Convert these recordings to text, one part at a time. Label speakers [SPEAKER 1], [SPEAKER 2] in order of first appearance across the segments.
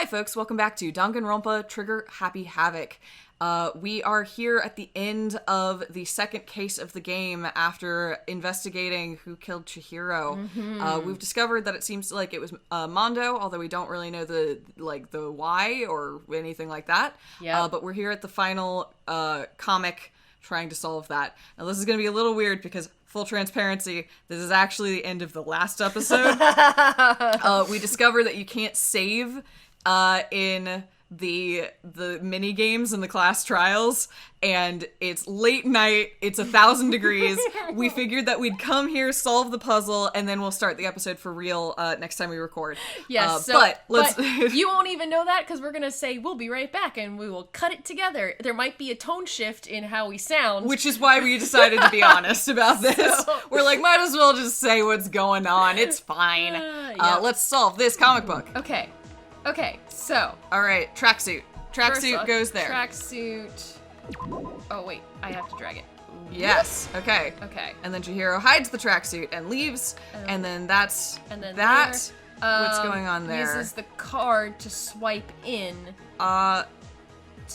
[SPEAKER 1] Hi folks, welcome back to Danganronpa Trigger Happy Havoc. We are here at the end of the second case of the game after investigating who killed Chihiro. We've discovered that it seems like it was Mondo, although we don't really know the why or anything like that.
[SPEAKER 2] Yeah.
[SPEAKER 1] But we're here at the final comic trying to solve that. Now this is going to be a little weird because, full transparency, this is actually the end of the last episode. We discover that you can't save in the mini games and the class trials, and it's late night, it's 1,000 degrees. We figured that we'd come here, solve the puzzle, and then we'll start the episode for real next time we record.
[SPEAKER 2] Yes,
[SPEAKER 1] but
[SPEAKER 2] you won't even know that because we're gonna say we'll be right back and we will cut it together. There might be a tone shift in how we sound,
[SPEAKER 1] which is why we decided to be honest about this. We're like, might as well just say what's going on. It's fine. Let's solve this comic book.
[SPEAKER 2] Okay, so.
[SPEAKER 1] Alright, tracksuit. Tracksuit goes there.
[SPEAKER 2] Tracksuit. Oh, wait, I have to drag it.
[SPEAKER 1] Yes, okay.
[SPEAKER 2] Okay.
[SPEAKER 1] And then Chihiro hides the tracksuit and leaves, and then that's
[SPEAKER 2] what's
[SPEAKER 1] going on there.
[SPEAKER 2] Uses the card to swipe in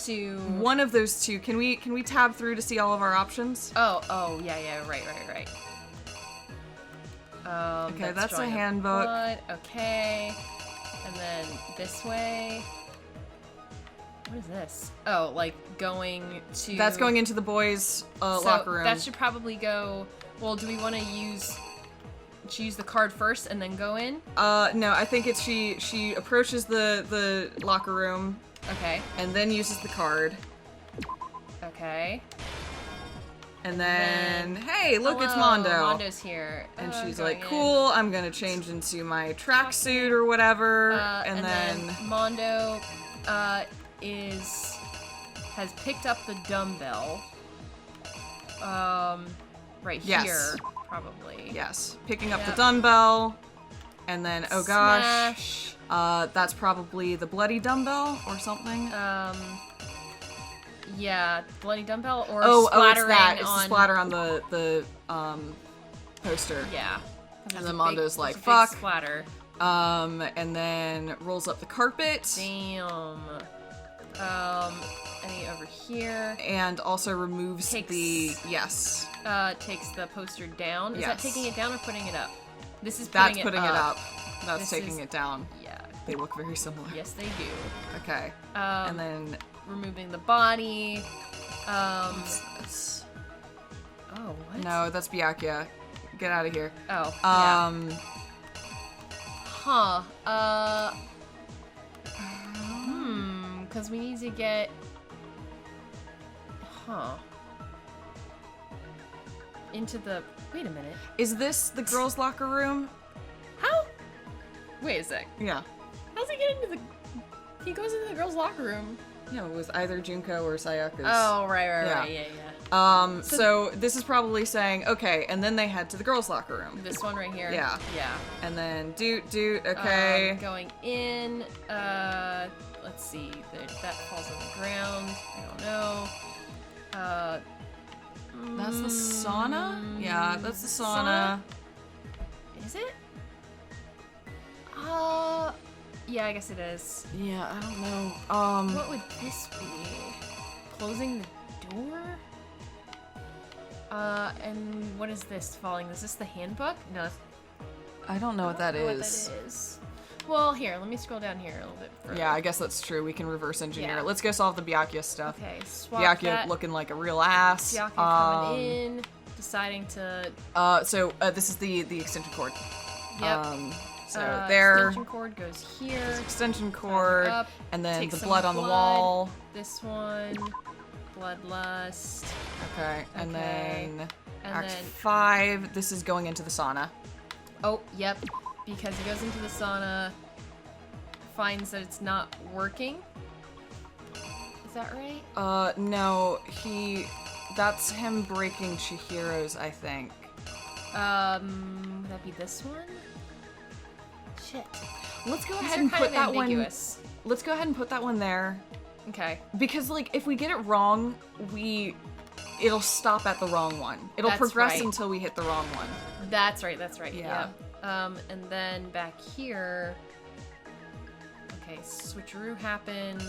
[SPEAKER 2] to
[SPEAKER 1] one of those two. Can we tab through to see all of our options?
[SPEAKER 2] Oh, yeah, right.
[SPEAKER 1] Okay, that's a handbook.
[SPEAKER 2] Okay. And then this way. What is this? Oh, like going to...
[SPEAKER 1] That's going into the boys' locker room.
[SPEAKER 2] That should probably go... Well, do we want to use the card first and then go in?
[SPEAKER 1] No, I think it's she approaches the locker room.
[SPEAKER 2] Okay.
[SPEAKER 1] And then uses the card.
[SPEAKER 2] Okay.
[SPEAKER 1] And then, hey, look,
[SPEAKER 2] hello,
[SPEAKER 1] it's Mondo.
[SPEAKER 2] Mondo's here.
[SPEAKER 1] And she's like, cool, I'm gonna change into my tracksuit or whatever. And then
[SPEAKER 2] Mondo has picked up the dumbbell. Right here, probably.
[SPEAKER 1] Yes, picking up the dumbbell. And then, oh gosh.
[SPEAKER 2] Smash.
[SPEAKER 1] That's probably the bloody dumbbell or something.
[SPEAKER 2] Yeah, bloody dumbbell or
[SPEAKER 1] splattering
[SPEAKER 2] splattering
[SPEAKER 1] it's
[SPEAKER 2] on...
[SPEAKER 1] the splatter on the poster.
[SPEAKER 2] Yeah.
[SPEAKER 1] And then Mondo's like, fuck.
[SPEAKER 2] Splatter.
[SPEAKER 1] And then rolls up the carpet.
[SPEAKER 2] Damn. Any over here.
[SPEAKER 1] And also removes
[SPEAKER 2] takes the poster down. Is that taking it down or putting it up? This is putting
[SPEAKER 1] it up. That's taking it down.
[SPEAKER 2] Yeah.
[SPEAKER 1] They look very similar.
[SPEAKER 2] Yes, they do.
[SPEAKER 1] Okay. And then
[SPEAKER 2] removing the body.
[SPEAKER 1] What's
[SPEAKER 2] Oh, what?
[SPEAKER 1] No, that's Byakuya. Get out of here.
[SPEAKER 2] Oh. Because we need to get. Into the. Wait a minute.
[SPEAKER 1] Is this the girls' locker room?
[SPEAKER 2] How? Wait a sec.
[SPEAKER 1] Yeah.
[SPEAKER 2] How's he get into the? He goes into the girls' locker room.
[SPEAKER 1] Yeah, it was either Junko or Sayaka's.
[SPEAKER 2] Oh, right. Yeah.
[SPEAKER 1] So this is probably saying, okay, and then they head to the girls' locker room.
[SPEAKER 2] This one right here?
[SPEAKER 1] Yeah.
[SPEAKER 2] Yeah.
[SPEAKER 1] And then, okay.
[SPEAKER 2] Going in, let's see, that falls on the ground, I don't know.
[SPEAKER 1] That's the sauna? Yeah, that's the sauna.
[SPEAKER 2] Is it? Yeah, I guess it is.
[SPEAKER 1] Yeah, I don't know.
[SPEAKER 2] What would this be? Closing the door? And what is this falling? Is this the handbook? No.
[SPEAKER 1] I don't know what that is.
[SPEAKER 2] What that is. Well, here, let me scroll down here a little bit further.
[SPEAKER 1] Yeah, I guess that's true. We can reverse engineer it. Let's go solve the Byakuya stuff.
[SPEAKER 2] Okay, swap
[SPEAKER 1] Byakuya
[SPEAKER 2] that.
[SPEAKER 1] looking like a real ass.
[SPEAKER 2] Byakuya coming in, deciding to...
[SPEAKER 1] So this is the extension cord.
[SPEAKER 2] Yep.
[SPEAKER 1] So there.
[SPEAKER 2] Extension cord goes here.
[SPEAKER 1] Extension cord,
[SPEAKER 2] up,
[SPEAKER 1] and then
[SPEAKER 2] take
[SPEAKER 1] the
[SPEAKER 2] some
[SPEAKER 1] blood on the wall.
[SPEAKER 2] This one, bloodlust.
[SPEAKER 1] Okay, and then
[SPEAKER 2] and
[SPEAKER 1] Act
[SPEAKER 2] then
[SPEAKER 1] 5. This is going into the sauna.
[SPEAKER 2] Oh, yep. Because he goes into the sauna, finds that it's not working. Is that right?
[SPEAKER 1] No, that's him breaking Chihiro's, I think.
[SPEAKER 2] Would that be this one? Shit.
[SPEAKER 1] Let's go ahead and put that one.
[SPEAKER 2] Ambiguous.
[SPEAKER 1] Let's go ahead and put that one there.
[SPEAKER 2] Okay.
[SPEAKER 1] Because like if we get it wrong, it'll stop at the wrong one. It'll progress until we hit the wrong one.
[SPEAKER 2] That's right.
[SPEAKER 1] Yeah.
[SPEAKER 2] And then back here. Okay, switcheroo happened.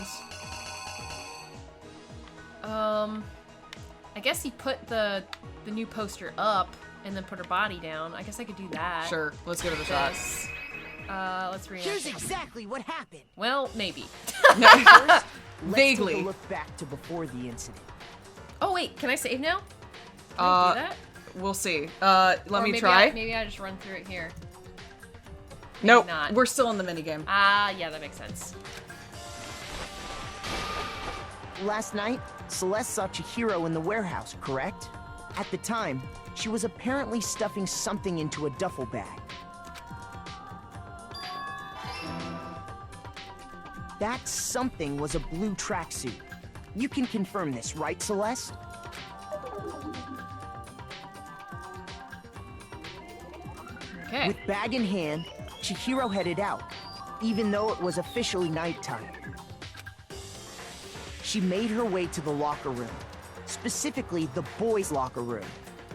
[SPEAKER 2] I guess he put the new poster up and then put her body down. I guess I could do that.
[SPEAKER 1] Sure, let's give it a shot.
[SPEAKER 2] Let's reenact.
[SPEAKER 3] Here's exactly what happened.
[SPEAKER 2] Well, maybe.
[SPEAKER 3] Let's
[SPEAKER 1] Vaguely.
[SPEAKER 3] take a look back to before the incident.
[SPEAKER 2] Oh wait, can I save now? Can I do that?
[SPEAKER 1] We'll see. Let
[SPEAKER 2] Or
[SPEAKER 1] me
[SPEAKER 2] maybe
[SPEAKER 1] try.
[SPEAKER 2] Maybe I just run through it here.
[SPEAKER 1] Nope,
[SPEAKER 2] not.
[SPEAKER 1] we're still in the minigame.
[SPEAKER 2] Ah, yeah, that makes sense.
[SPEAKER 3] Last night, Celeste saw Chihiro in the warehouse, correct? At the time, she was apparently stuffing something into a duffel bag. That something was a blue tracksuit. You can confirm this, right, Celeste?
[SPEAKER 2] Okay.
[SPEAKER 3] With bag in hand, Chihiro headed out, even though it was officially nighttime. She made her way to the locker room, specifically the boys' locker room.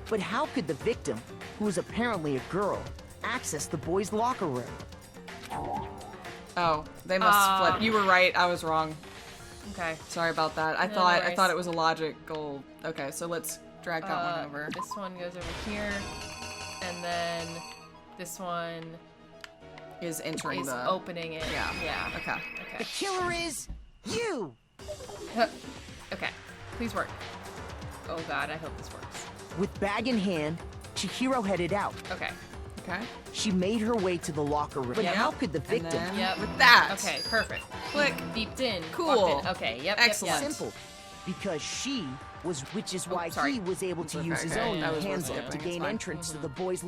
[SPEAKER 3] But how could the victim, who was apparently a girl, access the boys' locker room?
[SPEAKER 1] Oh, they must flip. You were right. I was wrong.
[SPEAKER 2] Okay.
[SPEAKER 1] Sorry about that. I
[SPEAKER 2] No
[SPEAKER 1] thought
[SPEAKER 2] worries.
[SPEAKER 1] it was a logical. Okay, so let's drag that one over.
[SPEAKER 2] This one goes over here, and then this one
[SPEAKER 1] Is entering
[SPEAKER 2] is
[SPEAKER 1] the.
[SPEAKER 2] opening it.
[SPEAKER 1] Yeah.
[SPEAKER 2] Yeah.
[SPEAKER 1] Okay.
[SPEAKER 3] The
[SPEAKER 2] Okay.
[SPEAKER 3] killer is you!
[SPEAKER 2] Okay. Please work. Oh god, I hope this works.
[SPEAKER 3] With bag in hand, Chihiro headed out.
[SPEAKER 2] Okay.
[SPEAKER 1] Okay.
[SPEAKER 3] She made her way to the locker room. But
[SPEAKER 2] Yep.
[SPEAKER 3] how could the
[SPEAKER 1] And
[SPEAKER 3] victim?
[SPEAKER 1] then
[SPEAKER 2] Yep.
[SPEAKER 1] with that.
[SPEAKER 2] Okay, perfect.
[SPEAKER 1] Click.
[SPEAKER 2] Beeped in.
[SPEAKER 1] Cool.
[SPEAKER 2] Walked in. Okay, yep.
[SPEAKER 1] Excellent.
[SPEAKER 2] Yep,
[SPEAKER 3] Simple. Because she was, which is why
[SPEAKER 2] sorry.
[SPEAKER 3] he was able to
[SPEAKER 1] Okay,
[SPEAKER 3] use his
[SPEAKER 1] okay.
[SPEAKER 3] own
[SPEAKER 1] That was worth
[SPEAKER 3] handbook to
[SPEAKER 1] skipping,
[SPEAKER 3] gain
[SPEAKER 1] it's fine.
[SPEAKER 3] entrance to the boys'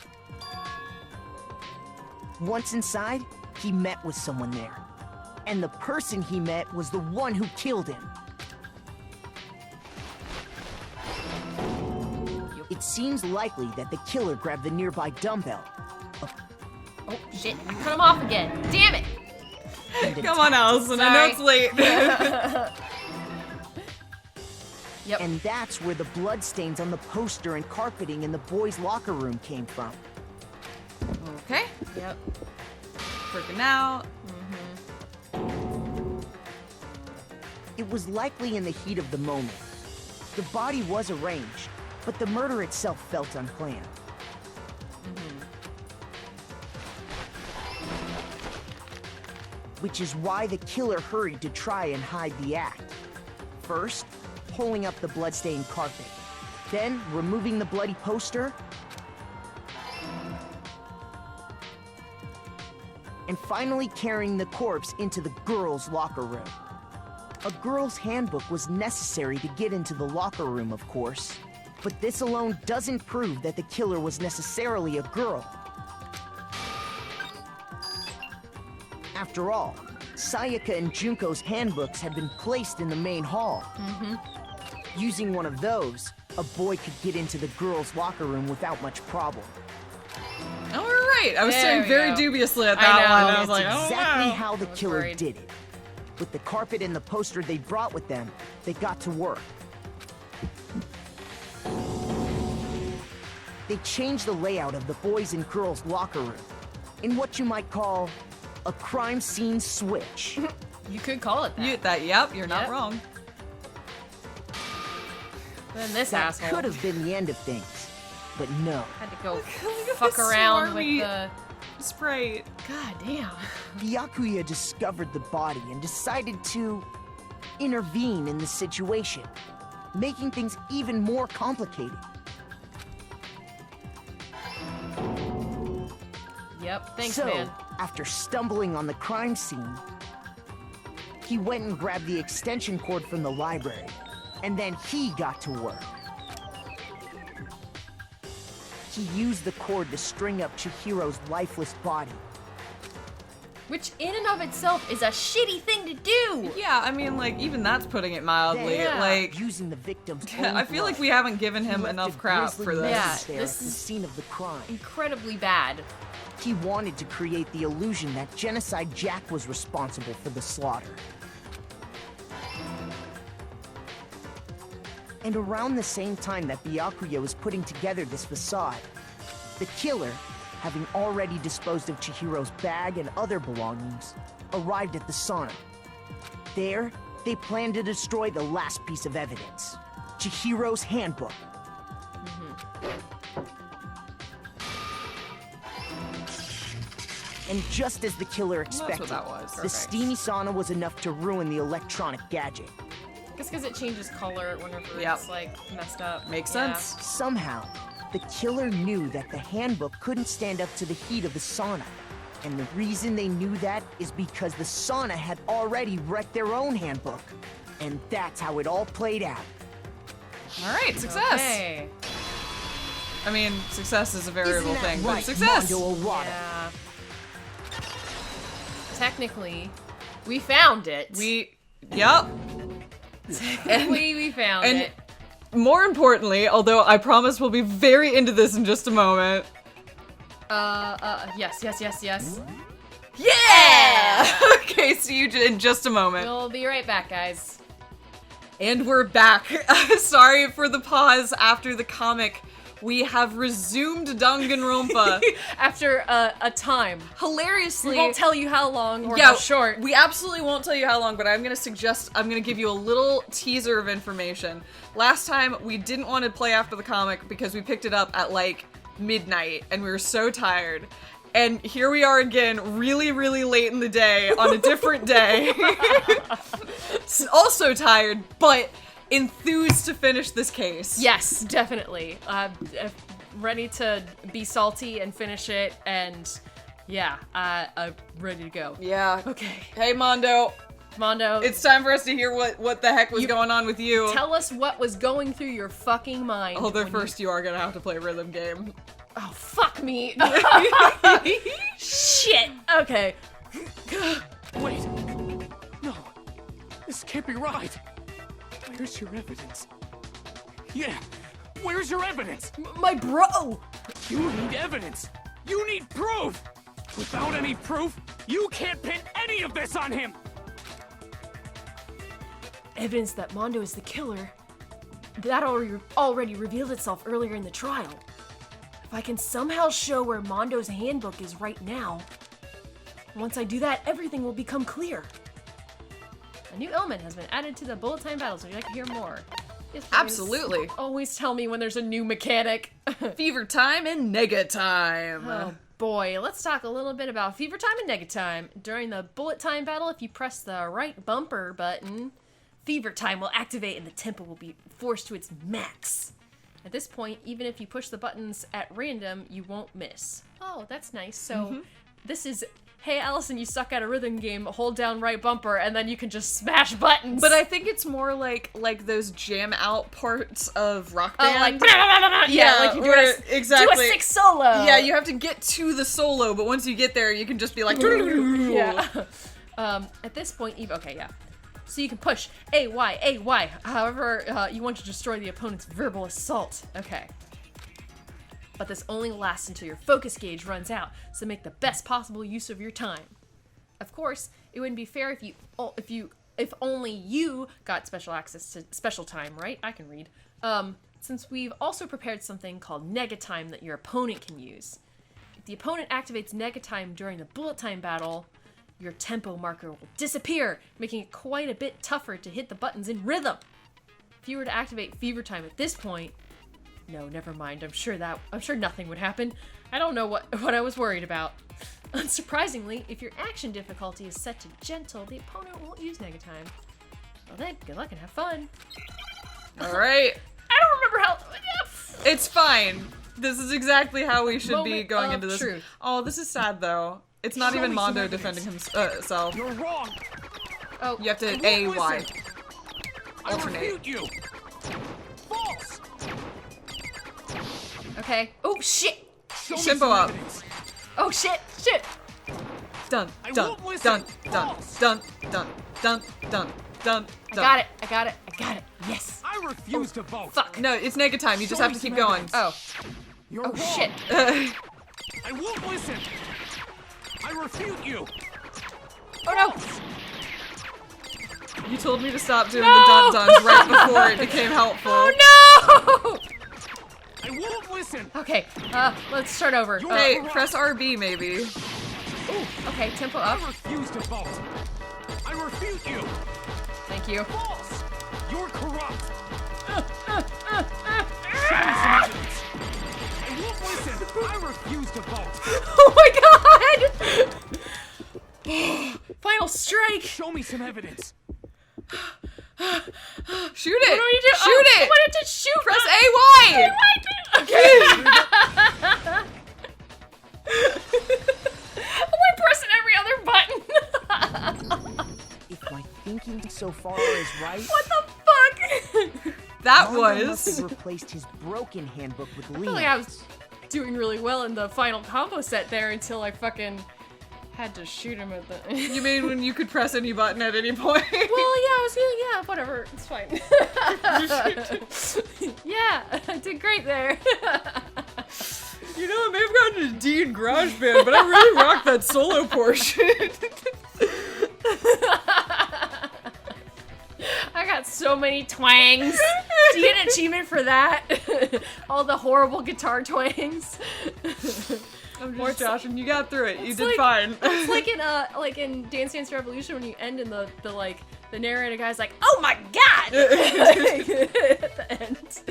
[SPEAKER 3] Once inside, he met with someone there. And the person he met was the one who killed him. It seems likely that the killer grabbed the nearby dumbbell.
[SPEAKER 2] Oh shit! I cut him off again. Damn it!
[SPEAKER 1] Come on, Allison. I know
[SPEAKER 2] Sorry.
[SPEAKER 1] it's late.
[SPEAKER 2] Yep.
[SPEAKER 3] And that's where the bloodstains on the poster and carpeting in the boys' locker room came from.
[SPEAKER 1] Okay.
[SPEAKER 2] Yep.
[SPEAKER 1] Freaking out.
[SPEAKER 3] It was likely in the heat of the moment. The body was arranged, but the murder itself felt unplanned. Which is why the killer hurried to try and hide the act. First, pulling up the bloodstained carpet. Then, removing the bloody poster. And finally carrying the corpse into the girls' locker room. A girl's handbook was necessary to get into the locker room, of course. But this alone doesn't prove that the killer was necessarily a girl. After all, Sayaka and Junko's handbooks had been placed in the main hall. Using one of those, a boy could get into the girls' locker room without much problem.
[SPEAKER 1] Oh, we're right. I was
[SPEAKER 2] There
[SPEAKER 1] staring
[SPEAKER 2] we
[SPEAKER 1] very
[SPEAKER 2] go.
[SPEAKER 1] dubiously at
[SPEAKER 2] I
[SPEAKER 1] that
[SPEAKER 2] know.
[SPEAKER 1] one. I
[SPEAKER 3] That's
[SPEAKER 1] was like, oh,
[SPEAKER 3] exactly
[SPEAKER 1] wow.
[SPEAKER 3] how the
[SPEAKER 2] I was
[SPEAKER 3] killer
[SPEAKER 2] worried.
[SPEAKER 3] did it. With the carpet and the poster they brought with them, they got to work. They changed the layout of the boys' and girls' locker room in what you might call a crime scene switch.
[SPEAKER 2] You could call it that.
[SPEAKER 1] Yep, you're not
[SPEAKER 2] Yep.
[SPEAKER 1] wrong.
[SPEAKER 2] Then this
[SPEAKER 3] That
[SPEAKER 2] asshole
[SPEAKER 3] could have been the end of things, but no.
[SPEAKER 2] had to go
[SPEAKER 1] Look at
[SPEAKER 2] fuck
[SPEAKER 1] this
[SPEAKER 2] around
[SPEAKER 1] swarmy
[SPEAKER 2] with the.
[SPEAKER 1] Sprite.
[SPEAKER 2] God damn.
[SPEAKER 3] Byakuya discovered the body and decided to intervene in the situation, making things even more complicated.
[SPEAKER 2] Yep. Thanks,
[SPEAKER 3] so,
[SPEAKER 2] man.
[SPEAKER 3] after stumbling on the crime scene, he went and grabbed the extension cord from the library, and then he got to work. He used the cord to string up Chihiro's lifeless body.
[SPEAKER 2] Which, in and of itself, is a shitty thing to do.
[SPEAKER 1] Yeah, I mean, like, even that's putting it mildly.
[SPEAKER 2] Yeah.
[SPEAKER 1] Like,
[SPEAKER 3] Using the victim's
[SPEAKER 1] I
[SPEAKER 3] own
[SPEAKER 1] feel like
[SPEAKER 3] blood,
[SPEAKER 1] we haven't given
[SPEAKER 3] he
[SPEAKER 1] him
[SPEAKER 3] left
[SPEAKER 1] enough
[SPEAKER 3] a
[SPEAKER 1] crap
[SPEAKER 3] grisly
[SPEAKER 1] for this.
[SPEAKER 2] Yeah,
[SPEAKER 3] mess there
[SPEAKER 2] this
[SPEAKER 3] at the
[SPEAKER 2] is-
[SPEAKER 3] scene of the crime.
[SPEAKER 2] Incredibly bad.
[SPEAKER 3] He wanted to create the illusion that Genocide Jack was responsible for the slaughter. And around the same time that Byakuya was putting together this facade, the killer, having already disposed of Chihiro's bag and other belongings, arrived at the sauna. There, they planned to destroy the last piece of evidence, Chihiro's handbook. And just as the killer expected,
[SPEAKER 1] that was.
[SPEAKER 3] the
[SPEAKER 2] Perfect.
[SPEAKER 3] steamy sauna was enough to ruin the electronic gadget.
[SPEAKER 2] Just because it changes color whenever
[SPEAKER 1] Yep.
[SPEAKER 2] it's like messed up.
[SPEAKER 1] Makes
[SPEAKER 2] Yeah.
[SPEAKER 1] sense.
[SPEAKER 3] Somehow, the killer knew that the handbook couldn't stand up to the heat of the sauna. And the reason they knew that is because the sauna had already wrecked their own handbook. And that's how it all played out.
[SPEAKER 1] All right, success.
[SPEAKER 2] Okay.
[SPEAKER 1] I mean, success is a variable
[SPEAKER 3] Isn't that
[SPEAKER 1] thing,
[SPEAKER 3] right,
[SPEAKER 1] but success.
[SPEAKER 3] Mondo Owada?
[SPEAKER 2] Yeah. Technically, we found it.
[SPEAKER 1] Yep.
[SPEAKER 2] Technically, we found
[SPEAKER 1] And
[SPEAKER 2] it.
[SPEAKER 1] more importantly, although I promise we'll be very into this in just a moment.
[SPEAKER 2] Yes.
[SPEAKER 1] Yeah! Okay, see you in just a moment.
[SPEAKER 2] We'll be right back, guys.
[SPEAKER 1] And we're back. Sorry for the pause after the comic. We have resumed Danganronpa.
[SPEAKER 2] After a time.
[SPEAKER 1] Hilariously.
[SPEAKER 2] We won't tell you how long or how short.
[SPEAKER 1] We absolutely won't tell you how long, but I'm gonna give you a little teaser of information. Last time we didn't want to play after the comic because we picked it up at like midnight and we were so tired. And here we are again, really, really late in the day on a different day. Also tired, but enthused to finish this case.
[SPEAKER 2] Yes, definitely. Ready to be salty and finish it, and yeah, I'm ready to go.
[SPEAKER 1] Yeah.
[SPEAKER 2] Okay.
[SPEAKER 1] Hey, Mondo.
[SPEAKER 2] Mondo,
[SPEAKER 1] It's time for us to hear what the heck was going on with you.
[SPEAKER 2] tell us what was going through your fucking mind.
[SPEAKER 1] Although
[SPEAKER 2] when
[SPEAKER 1] first you are gonna have to play a rhythm game.
[SPEAKER 2] Oh, fuck me. Shit. Okay.
[SPEAKER 4] Wait! No! This can't be right! Where's your evidence? Yeah! Where's your evidence?
[SPEAKER 2] My bro.
[SPEAKER 4] You need evidence! You need proof! Without any proof, you can't pin any of this on him!
[SPEAKER 2] Evidence that Mondo is the killer. That already revealed itself earlier in the trial. If I can somehow show where Mondo's handbook is right now, once I do that, everything will become clear. A new element has been added to the bullet time battles. Would you like to hear more? Yes, please.
[SPEAKER 1] Absolutely.
[SPEAKER 2] Always tell me when there's a new mechanic.
[SPEAKER 1] Fever time and nega time.
[SPEAKER 2] Oh boy, let's talk a little bit about Fever Time and Nega Time. During the bullet time battle, if you press the right bumper button, Fever Time will activate and the tempo will be forced to its max. At this point, even if you push the buttons at random, you won't miss. Oh, that's nice. So this is, hey Allison, you suck at a rhythm game, hold down right bumper, and then you can just smash buttons.
[SPEAKER 1] But I think it's more like those jam out parts of Rock
[SPEAKER 2] oh,
[SPEAKER 1] Band.
[SPEAKER 2] like, yeah, like you do
[SPEAKER 1] where-
[SPEAKER 2] do
[SPEAKER 1] exactly.
[SPEAKER 2] a 6 solo.
[SPEAKER 1] Yeah, you have to get to the solo, but once you get there, you can just be like,
[SPEAKER 2] Yeah. At this point, okay, yeah. So you can push A, Y, A, Y, however you want to destroy the opponent's verbal assault. Okay. But this only lasts until your focus gauge runs out, so make the best possible use of your time. Of course, it wouldn't be fair if only you got special access to special time, right? I can read. Since we've also prepared something called Nega Time that your opponent can use. If the opponent activates Nega Time during the bullet time battle, your tempo marker will disappear, making it quite a bit tougher to hit the buttons in rhythm. If you were to activate Fever Time at this point, no, never mind. I'm sure nothing would happen. I don't know what I was worried about. Unsurprisingly, if your action difficulty is set to gentle, the opponent won't use Nega Time. Well then, good luck and have fun.
[SPEAKER 1] all right.
[SPEAKER 2] I don't remember how.
[SPEAKER 1] It's fine. This is exactly how we should be
[SPEAKER 2] Moment
[SPEAKER 1] going
[SPEAKER 2] of
[SPEAKER 1] into this.
[SPEAKER 2] truth.
[SPEAKER 1] Oh, this is sad though. It's not
[SPEAKER 4] Show
[SPEAKER 1] even
[SPEAKER 4] me some
[SPEAKER 1] Mondo
[SPEAKER 4] evidence.
[SPEAKER 1] defending himself.
[SPEAKER 4] You're wrong!
[SPEAKER 2] Oh,
[SPEAKER 1] You have to
[SPEAKER 4] won't
[SPEAKER 1] A, Y.
[SPEAKER 4] listen. I
[SPEAKER 1] Alternate.
[SPEAKER 4] refute you! False!
[SPEAKER 2] okay. Oh shit!
[SPEAKER 4] Show me
[SPEAKER 1] Tempo
[SPEAKER 4] some
[SPEAKER 1] up.
[SPEAKER 4] evidence.
[SPEAKER 2] Oh shit! Shit!
[SPEAKER 1] Dun,
[SPEAKER 4] I
[SPEAKER 1] dun,
[SPEAKER 4] won't listen.
[SPEAKER 1] dun, dun,
[SPEAKER 4] False.
[SPEAKER 1] dun, dun, dun, dun, dun,
[SPEAKER 2] I
[SPEAKER 1] dun.
[SPEAKER 2] got it! Yes!
[SPEAKER 4] I refuse to vote!
[SPEAKER 2] Fuck!
[SPEAKER 1] No, it's Nega Time. You just
[SPEAKER 4] Show
[SPEAKER 1] have
[SPEAKER 4] me
[SPEAKER 1] to keep
[SPEAKER 4] some
[SPEAKER 1] going.
[SPEAKER 4] evidence.
[SPEAKER 2] Oh.
[SPEAKER 4] You're
[SPEAKER 2] Oh
[SPEAKER 4] wrong!
[SPEAKER 2] shit!
[SPEAKER 4] I won't listen! I refute you!
[SPEAKER 2] Oh no!
[SPEAKER 1] You told me to stop doing
[SPEAKER 2] No!
[SPEAKER 1] the dun-duns right before it became helpful.
[SPEAKER 2] Oh no!
[SPEAKER 4] I I won't listen!
[SPEAKER 2] Okay, let's start over.
[SPEAKER 1] Hey, press RB maybe.
[SPEAKER 2] Ooh, okay, tempo
[SPEAKER 4] I
[SPEAKER 2] up.
[SPEAKER 4] refuse to vote! I refute you!
[SPEAKER 2] Thank you.
[SPEAKER 4] False! You're corrupt! Show me some evidence! I won't listen! I refuse to vote!
[SPEAKER 2] Oh my god! Final strike!
[SPEAKER 4] Show me some evidence!
[SPEAKER 1] Shoot it!
[SPEAKER 2] What do we do?
[SPEAKER 1] Shoot it!
[SPEAKER 2] I wanted to shoot!
[SPEAKER 1] Press AY!
[SPEAKER 2] Okay. I'm pressing every other button.
[SPEAKER 3] If my thinking so far is right,
[SPEAKER 2] What the fuck?
[SPEAKER 1] That
[SPEAKER 3] Mondo must
[SPEAKER 1] was...
[SPEAKER 3] have replaced his broken handbook with
[SPEAKER 2] I feel
[SPEAKER 3] Leon's.
[SPEAKER 2] like I was doing really well in the final combo set there until I fucking had to shoot him at the.
[SPEAKER 1] You mean when you could press any button at any point?
[SPEAKER 2] Well, yeah, I was doing, yeah, whatever, it's fine. Yeah, I did great there.
[SPEAKER 1] You know, I may have gotten a D in GarageBand, but I really rocked that solo portion.
[SPEAKER 2] I got so many twangs. Do you get an achievement for that? All the horrible guitar twangs.
[SPEAKER 1] I'm just joshing. You got through it. You
[SPEAKER 2] It's
[SPEAKER 1] did
[SPEAKER 2] like-
[SPEAKER 1] fine.
[SPEAKER 2] It's like in Dance Dance Revolution when you end in the narrator guy's like, oh my god! At the end.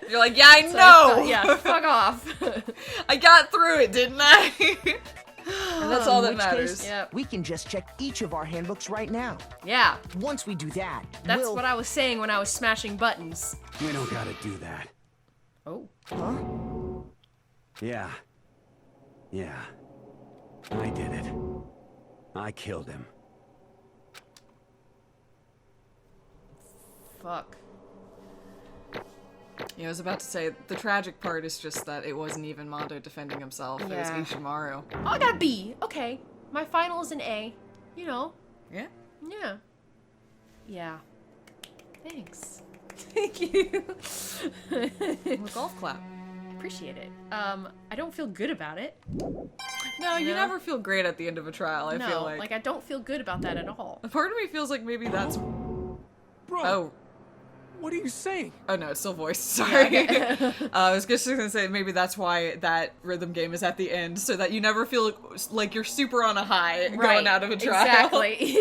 [SPEAKER 1] You're like, yeah, I
[SPEAKER 2] So
[SPEAKER 1] know.
[SPEAKER 2] yeah, fuck off.
[SPEAKER 1] I got through it, didn't I? And that's all that
[SPEAKER 3] In which
[SPEAKER 1] matters.
[SPEAKER 3] case,
[SPEAKER 2] Yep.
[SPEAKER 3] we can just check each of our handbooks right now.
[SPEAKER 2] Yeah,
[SPEAKER 3] Once we do that,
[SPEAKER 2] that's
[SPEAKER 3] we'll...
[SPEAKER 2] what I was saying when I was smashing buttons.
[SPEAKER 5] We don't gotta do that.
[SPEAKER 2] Oh.
[SPEAKER 3] Huh?
[SPEAKER 5] Yeah. Yeah. I did it. I killed him.
[SPEAKER 2] Fuck.
[SPEAKER 1] Yeah, I was about to say, the tragic part is just that it wasn't even Mondo defending himself. It was
[SPEAKER 2] Yeah.
[SPEAKER 1] Ishimaru.
[SPEAKER 2] Oh, I got a B. Okay. My final is an A. You know.
[SPEAKER 1] Yeah.
[SPEAKER 2] Yeah. Yeah. Thanks. Thank you.
[SPEAKER 1] Well, golf clap.
[SPEAKER 2] Appreciate it. I don't feel good about it.
[SPEAKER 1] No, you
[SPEAKER 2] No.
[SPEAKER 1] never feel great at the end of a trial, I
[SPEAKER 2] no,
[SPEAKER 1] feel like.
[SPEAKER 2] I don't feel good about that at all.
[SPEAKER 1] A part of me feels like maybe that's...
[SPEAKER 4] Bro,
[SPEAKER 1] Oh.
[SPEAKER 4] what are you saying?
[SPEAKER 1] Oh no, it's still voiced. Sorry.
[SPEAKER 2] okay.
[SPEAKER 1] I was just gonna say maybe that's why that rhythm game is at the end, so that you never feel like you're super on a high going out of a trial.
[SPEAKER 2] Exactly.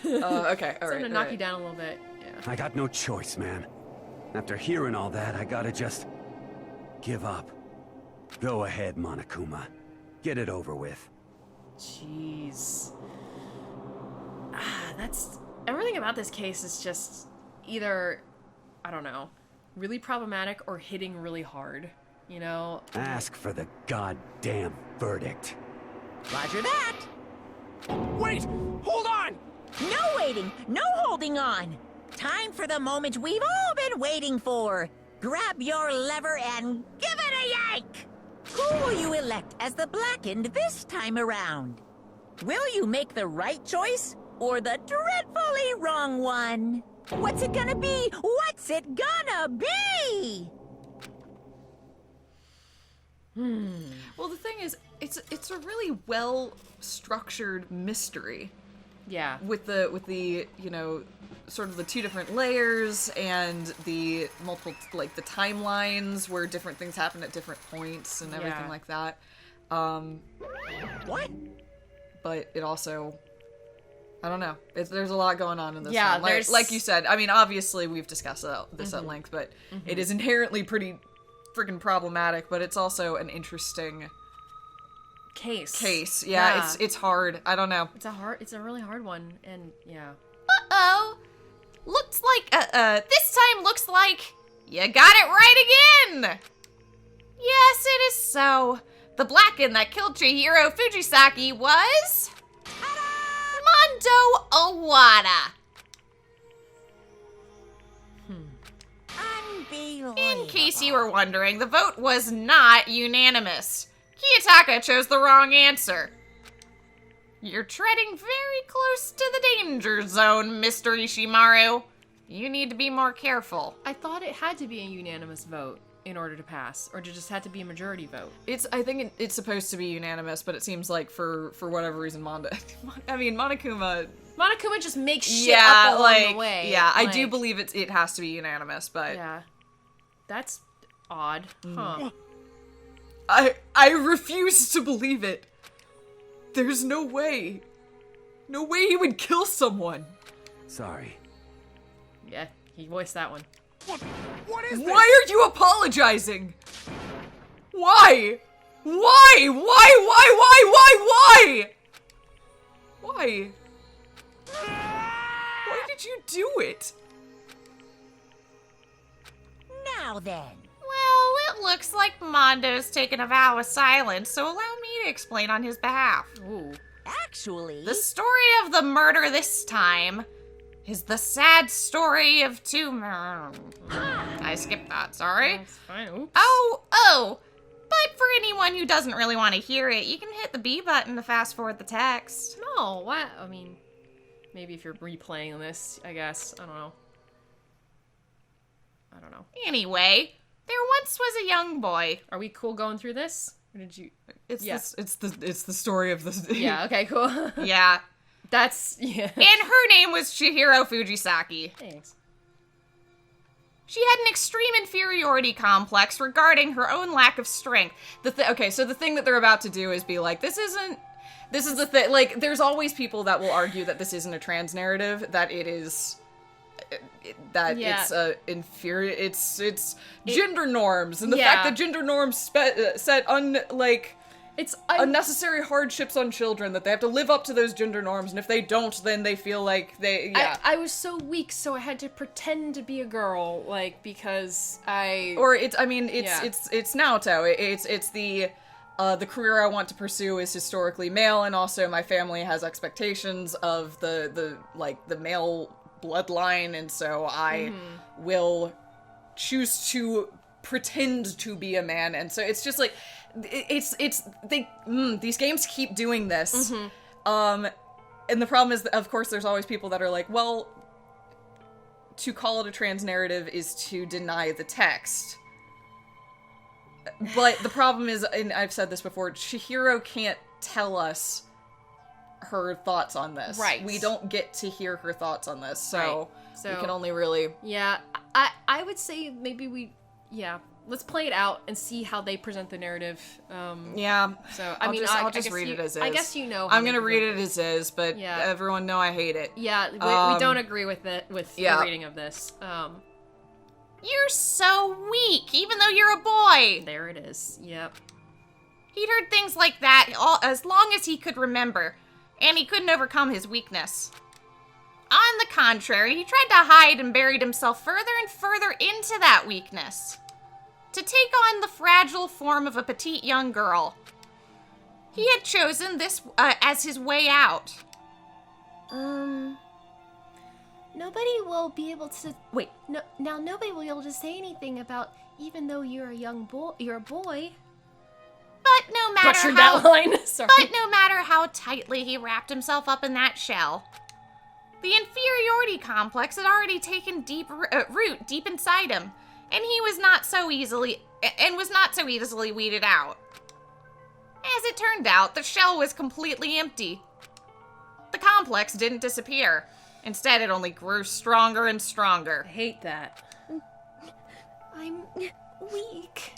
[SPEAKER 2] Yeah.
[SPEAKER 1] Okay,
[SPEAKER 2] I'm
[SPEAKER 1] alright.
[SPEAKER 2] gonna knock you down a little bit. Yeah.
[SPEAKER 5] I got no choice, man. After hearing all that, I gotta just give up. Go ahead, Monokuma. Get it over with.
[SPEAKER 2] Jeez. That's everything about this case is just either, I don't know, really problematic or hitting really hard. You know?
[SPEAKER 5] Ask for the goddamn verdict.
[SPEAKER 6] Roger that.
[SPEAKER 4] Wait! Hold on!
[SPEAKER 6] No waiting, no holding on. Time for the moment we've all been waiting for. Grab your lever and give it a yank! Who will you elect as the Blackened this time around? Will you make the right choice or the dreadfully wrong one? What's it gonna be? What's it gonna be?
[SPEAKER 1] Well, the thing is, it's a really well structured mystery
[SPEAKER 2] Yeah.
[SPEAKER 1] with the you know, sort of the two different layers and the multiple, like, the timelines where different things happen at different points and everything
[SPEAKER 2] Yeah.
[SPEAKER 1] like that.
[SPEAKER 6] What?
[SPEAKER 1] But it also, I don't know. There's a lot going on in this
[SPEAKER 2] Yeah,
[SPEAKER 1] one. Like,
[SPEAKER 2] there's-
[SPEAKER 1] like you said, I mean, obviously we've discussed this at length, but it is inherently pretty freaking problematic, but it's also an interesting case. Yeah, it's hard. I don't know.
[SPEAKER 2] It's a really hard one, and yeah.
[SPEAKER 1] Uh-oh. Looks like, this time looks like you got it right again! Yes, it is so. The Blackened that killed Chihiro Fujisaki was... Mondo Owada.
[SPEAKER 6] Unbelievable.
[SPEAKER 1] In case you were wondering, the vote was not unanimous. Kiyotaka chose the wrong answer. You're treading very close to the danger zone, Mr. Ishimaru. You need to be more careful.
[SPEAKER 2] I thought it had to be a unanimous vote in order to pass, or it just had to be a majority vote.
[SPEAKER 1] I think it's supposed to be unanimous, but it seems like for whatever reason, Monokuma.
[SPEAKER 2] Monokuma just makes shit up along the way.
[SPEAKER 1] Yeah, I do
[SPEAKER 2] Like,
[SPEAKER 1] believe it has to be unanimous, but
[SPEAKER 2] Yeah. That's odd. Huh.
[SPEAKER 1] I refuse to believe it. There's no way. No way he would kill someone.
[SPEAKER 5] Sorry.
[SPEAKER 2] Yeah, he voiced that one.
[SPEAKER 4] What is this?
[SPEAKER 1] Why are you apologizing? Why? Why? Why? Why did you do it?
[SPEAKER 6] Now then.
[SPEAKER 7] Well, it looks like Mondo's taken a vow of silence, so allow me to explain on his behalf.
[SPEAKER 2] Ooh.
[SPEAKER 6] Actually,
[SPEAKER 7] The story of the murder this time is the sad story of two... I skipped that, sorry.
[SPEAKER 2] That's fine. Oops.
[SPEAKER 7] Oh! But for anyone who doesn't really want to hear it, you can hit the B button to fast forward the text.
[SPEAKER 2] No, what? I mean, maybe if you're replaying this, I guess. I don't know.
[SPEAKER 7] Anyway, there once was a young boy.
[SPEAKER 2] Are we cool going through this? Or did you...
[SPEAKER 1] It's
[SPEAKER 2] Yeah.
[SPEAKER 1] it's the story of the
[SPEAKER 2] Yeah, okay, cool.
[SPEAKER 7] Yeah.
[SPEAKER 2] That's... Yeah.
[SPEAKER 7] And her name was Chihiro Fujisaki.
[SPEAKER 2] Thanks.
[SPEAKER 7] She had an extreme inferiority complex regarding her own lack of strength.
[SPEAKER 1] Okay, so the thing that they're about to do is be like, this is the thing, like, there's always people that will argue that this isn't a trans narrative, that it is, that
[SPEAKER 2] Yeah.
[SPEAKER 1] it's inferior, it's gender norms, and the
[SPEAKER 2] Yeah.
[SPEAKER 1] fact that gender norms set
[SPEAKER 2] It's...
[SPEAKER 1] unnecessary hardships on children, that they have to live up to those gender norms, and if they don't, then they feel like they, yeah.
[SPEAKER 2] I was so weak, so I had to pretend to be a girl, like, because I...
[SPEAKER 1] Or it's Naoto. It's the career I want to pursue is historically male, and also my family has expectations of the male bloodline, and so I will choose to pretend to be a man, and so it's just like these games keep doing this. And the problem is that, of course, there's always people that are like, well, to call it a trans narrative is to deny the text. But the problem is, and I've said this before, Chihiro can't tell us her thoughts on this.
[SPEAKER 2] Right.
[SPEAKER 1] We don't get to hear her thoughts on this, so,
[SPEAKER 2] Right. So-
[SPEAKER 1] we can only really...
[SPEAKER 2] Yeah, I would say maybe let's play it out and see how they present the narrative.
[SPEAKER 1] Yeah.
[SPEAKER 2] So,
[SPEAKER 1] I'll
[SPEAKER 2] I
[SPEAKER 1] just
[SPEAKER 2] guess
[SPEAKER 1] read
[SPEAKER 2] you-
[SPEAKER 1] it as is.
[SPEAKER 2] I guess you know how
[SPEAKER 1] I'm
[SPEAKER 2] they
[SPEAKER 1] gonna read
[SPEAKER 2] present
[SPEAKER 1] it as is, but
[SPEAKER 2] Yeah.
[SPEAKER 1] everyone know I hate it.
[SPEAKER 2] Yeah, we don't agree with it, with
[SPEAKER 1] Yeah.
[SPEAKER 2] the reading of this.
[SPEAKER 7] You're so weak, even though you're a boy.
[SPEAKER 2] There it is. Yep.
[SPEAKER 7] He'd heard things like that as long as he could remember, and he couldn't overcome his weakness. On the contrary, he tried to hide and buried himself further and further into that weakness, to take on the fragile form of a petite young girl. He had chosen this as his way out.
[SPEAKER 8] Nobody will be able to wait. No, now nobody will be able to say anything about even though you're a young boy. You're a boy.
[SPEAKER 7] But no matter
[SPEAKER 2] Butchered
[SPEAKER 7] how...
[SPEAKER 2] that line. Sorry.
[SPEAKER 7] But no matter how tightly he wrapped himself up in that shell, the inferiority complex had already taken deep root deep inside him, and he was not so easily weeded out. As it turned out, the shell was completely empty. The complex didn't disappear. Instead, it only grew stronger and stronger.
[SPEAKER 2] I hate that.
[SPEAKER 8] I'm weak.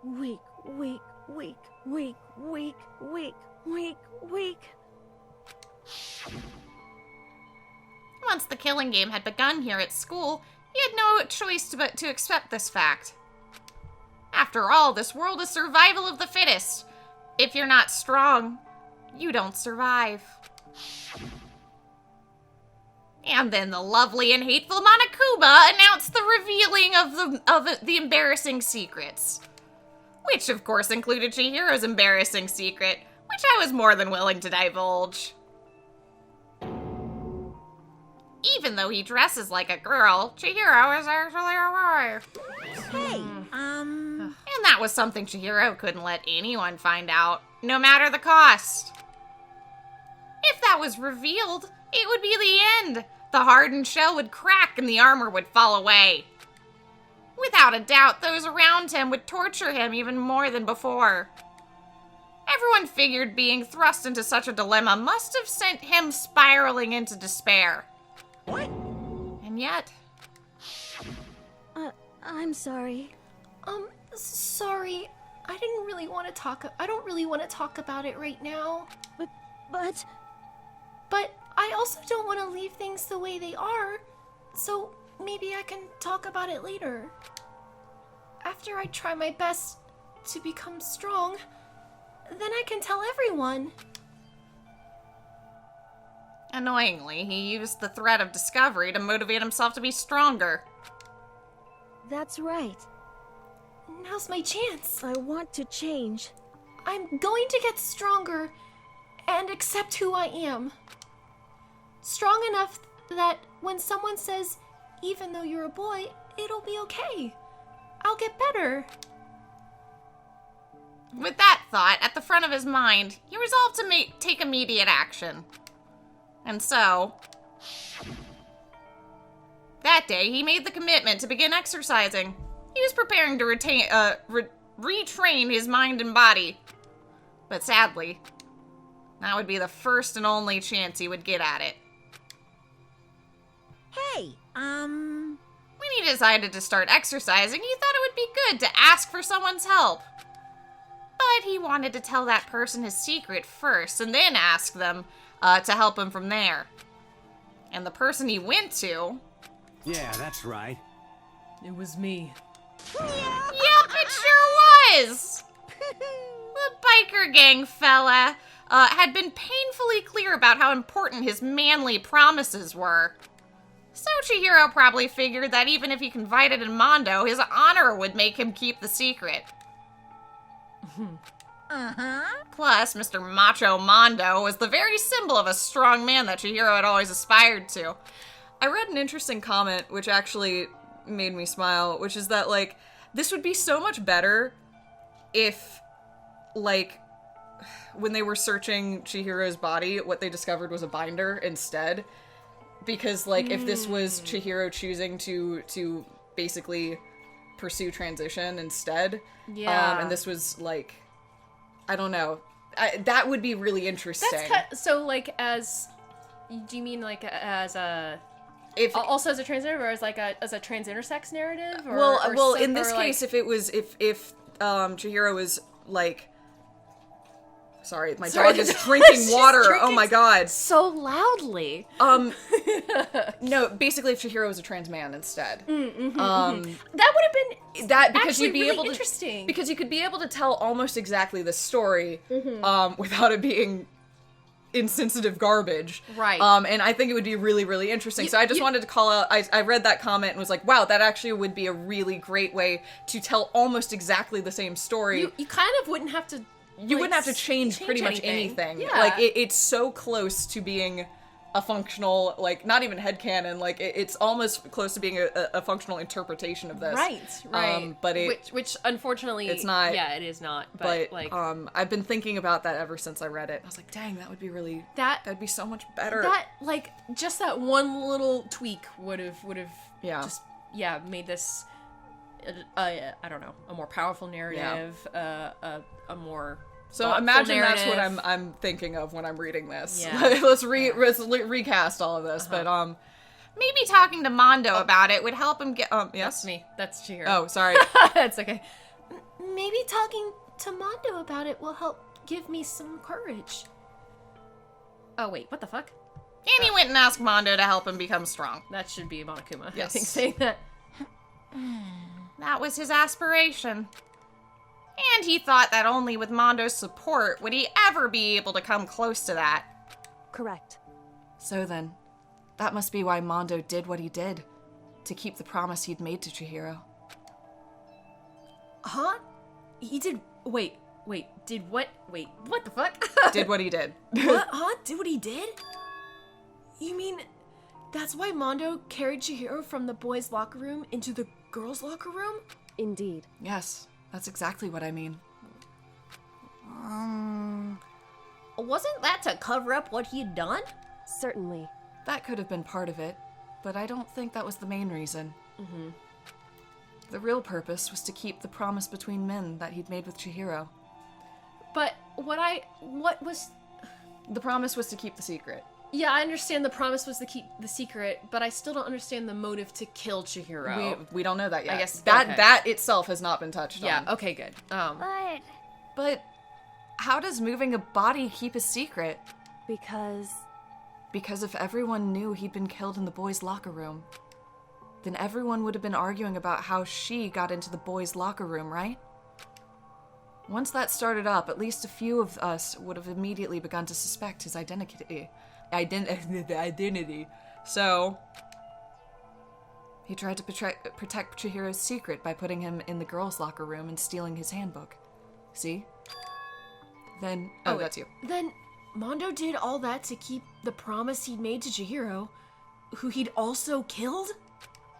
[SPEAKER 8] Weak, weak, weak, weak, weak, weak, weak, weak.
[SPEAKER 7] Once the killing game had begun here at school, he had no choice but to accept this fact. After all, this world is survival of the fittest. If you're not strong, you don't survive. And then the lovely and hateful Monokuma announced the revealing of the embarrassing secrets. Which, of course, included Chihiro's embarrassing secret, which I was more than willing to divulge. Even though he dresses like a girl, Chihiro is actually a boy.
[SPEAKER 6] Hey,
[SPEAKER 7] And that was something Chihiro couldn't let anyone find out, no matter the cost. If that was revealed, it would be the end. The hardened shell would crack and the armor would fall away. Without a doubt, those around him would torture him even more than before. Everyone figured being thrust into such a dilemma must have sent him spiraling into despair.
[SPEAKER 6] what?
[SPEAKER 7] And yet,
[SPEAKER 8] I'm sorry. Sorry. I don't really want to talk about it right now. But I also don't want to leave things the way they are. So maybe I can talk about it later. After I try my best to become strong, then I can tell everyone.
[SPEAKER 7] Annoyingly, he used the threat of discovery to motivate himself to be stronger.
[SPEAKER 8] That's right. Now's my chance. I want to change. I'm going to get stronger and accept who I am. Strong enough that when someone says, even though you're a boy, it'll be okay. I'll get better.
[SPEAKER 7] With that thought at the front of his mind, he resolved to take immediate action. And so, that day he made the commitment to begin exercising. He was preparing to retrain his mind and body. But sadly, that would be the first and only chance he would get at it.
[SPEAKER 6] Hey,
[SPEAKER 7] When he decided to start exercising, he thought it would be good to ask for someone's help. But he wanted to tell that person his secret first, and then ask them to help him from there. And the person he went to...
[SPEAKER 5] Yeah, that's right.
[SPEAKER 2] It was me.
[SPEAKER 7] Yep, it sure was! The biker gang fella had been painfully clear about how important his manly promises were. So Chihiro probably figured that even if he confided in Mondo, his honor would make him keep the secret. Plus, Mr. Macho Mondo was the very symbol of a strong man that Chihiro had always aspired to.
[SPEAKER 1] I read an interesting comment, which actually made me smile, which is that, like, this would be so much better if, like, when they were searching Chihiro's body, what they discovered was a binder instead. Because, like, if this was Chihiro choosing to basically pursue transition instead, and this was, like, I don't know, that would be really interesting.
[SPEAKER 2] So, like, as... Do you mean, like, as a... also as a transgender, or as like as a trans-intersex narrative? Or,
[SPEAKER 1] well, in this case, if it was, if Chihiro was like, sorry, my dog is drinking water. Oh my god,
[SPEAKER 2] so loudly.
[SPEAKER 1] No, basically, if Chihiro was a trans man instead,
[SPEAKER 2] that would have been
[SPEAKER 1] because you'd be
[SPEAKER 2] really
[SPEAKER 1] able to,
[SPEAKER 2] interesting.
[SPEAKER 1] because you could be able to tell almost exactly the story, without it being insensitive garbage.
[SPEAKER 2] Right.
[SPEAKER 1] And I think it would be really, really interesting. So I just wanted to call out, I read that comment and was like, wow, that actually would be a really great way to tell almost exactly the same story.
[SPEAKER 2] You kind of wouldn't have to...
[SPEAKER 1] You wouldn't have to change pretty much anything.
[SPEAKER 2] Yeah.
[SPEAKER 1] Like, it's so close to being a functional, like, not even headcanon, like, it's almost close to being a functional interpretation of this.
[SPEAKER 2] Right.
[SPEAKER 1] But it...
[SPEAKER 2] Which, unfortunately...
[SPEAKER 1] It's not.
[SPEAKER 2] Yeah, it is not. But like...
[SPEAKER 1] I've been thinking about that ever since I read it. I was like, dang, that would be really... That'd be so much better.
[SPEAKER 2] That, like, just that one little tweak would have
[SPEAKER 1] just
[SPEAKER 2] made this, I don't know, a more powerful narrative, a more...
[SPEAKER 1] So imagine
[SPEAKER 2] narrative.
[SPEAKER 1] That's what I'm thinking of when I'm reading this.
[SPEAKER 2] Yeah.
[SPEAKER 1] let's recast all of this, but
[SPEAKER 7] Maybe talking to Mondo about it would help him get... yes?
[SPEAKER 2] That's me. That's Chihiro.
[SPEAKER 1] Oh, sorry.
[SPEAKER 2] That's okay.
[SPEAKER 8] Maybe talking to Mondo about it will help give me some courage.
[SPEAKER 2] Oh, wait. What the fuck?
[SPEAKER 7] And he went and asked Mondo to help him become strong.
[SPEAKER 2] That should be Monokuma.
[SPEAKER 1] Yes.
[SPEAKER 2] I think saying that.
[SPEAKER 7] That was his aspiration. And he thought that only with Mondo's support would he ever be able to come close to that.
[SPEAKER 8] Correct.
[SPEAKER 1] So then, that must be why Mondo did what he did. To keep the promise he'd made to Chihiro.
[SPEAKER 2] Huh? He did... Wait, did what? Wait, what the fuck?
[SPEAKER 1] Did what he did.
[SPEAKER 2] What? Huh? Did what he did? You mean... That's why Mondo carried Chihiro from the boys' locker room into the girls' locker room?
[SPEAKER 8] Indeed.
[SPEAKER 1] Yes, that's exactly what I mean.
[SPEAKER 6] wasn't that to cover up what he'd done?
[SPEAKER 8] Certainly.
[SPEAKER 1] That could have been part of it, but I don't think that was the main reason. The real purpose was to keep the promise between men that he'd made with
[SPEAKER 2] But what was...
[SPEAKER 1] The promise was to keep the secret.
[SPEAKER 2] Yeah, I understand the promise was to keep the secret, but I still don't understand the motive to kill Chihiro.
[SPEAKER 1] We don't know that yet.
[SPEAKER 2] I guess
[SPEAKER 1] that itself has not been touched on.
[SPEAKER 2] Yeah, okay, good.
[SPEAKER 1] But how does moving a body keep a secret? Because if everyone knew he'd been killed in the boys' locker room, then everyone would have been arguing about how she got into the boys' locker room, right? Once that started up, at least a few of us would have immediately begun to suspect his identity. So, he tried to protect Chihiro's secret by putting him in the girls' locker room and stealing his handbook. See? Then, that's you.
[SPEAKER 2] Then Mondo did all that to keep the promise he'd made to Chihiro, who he'd also killed?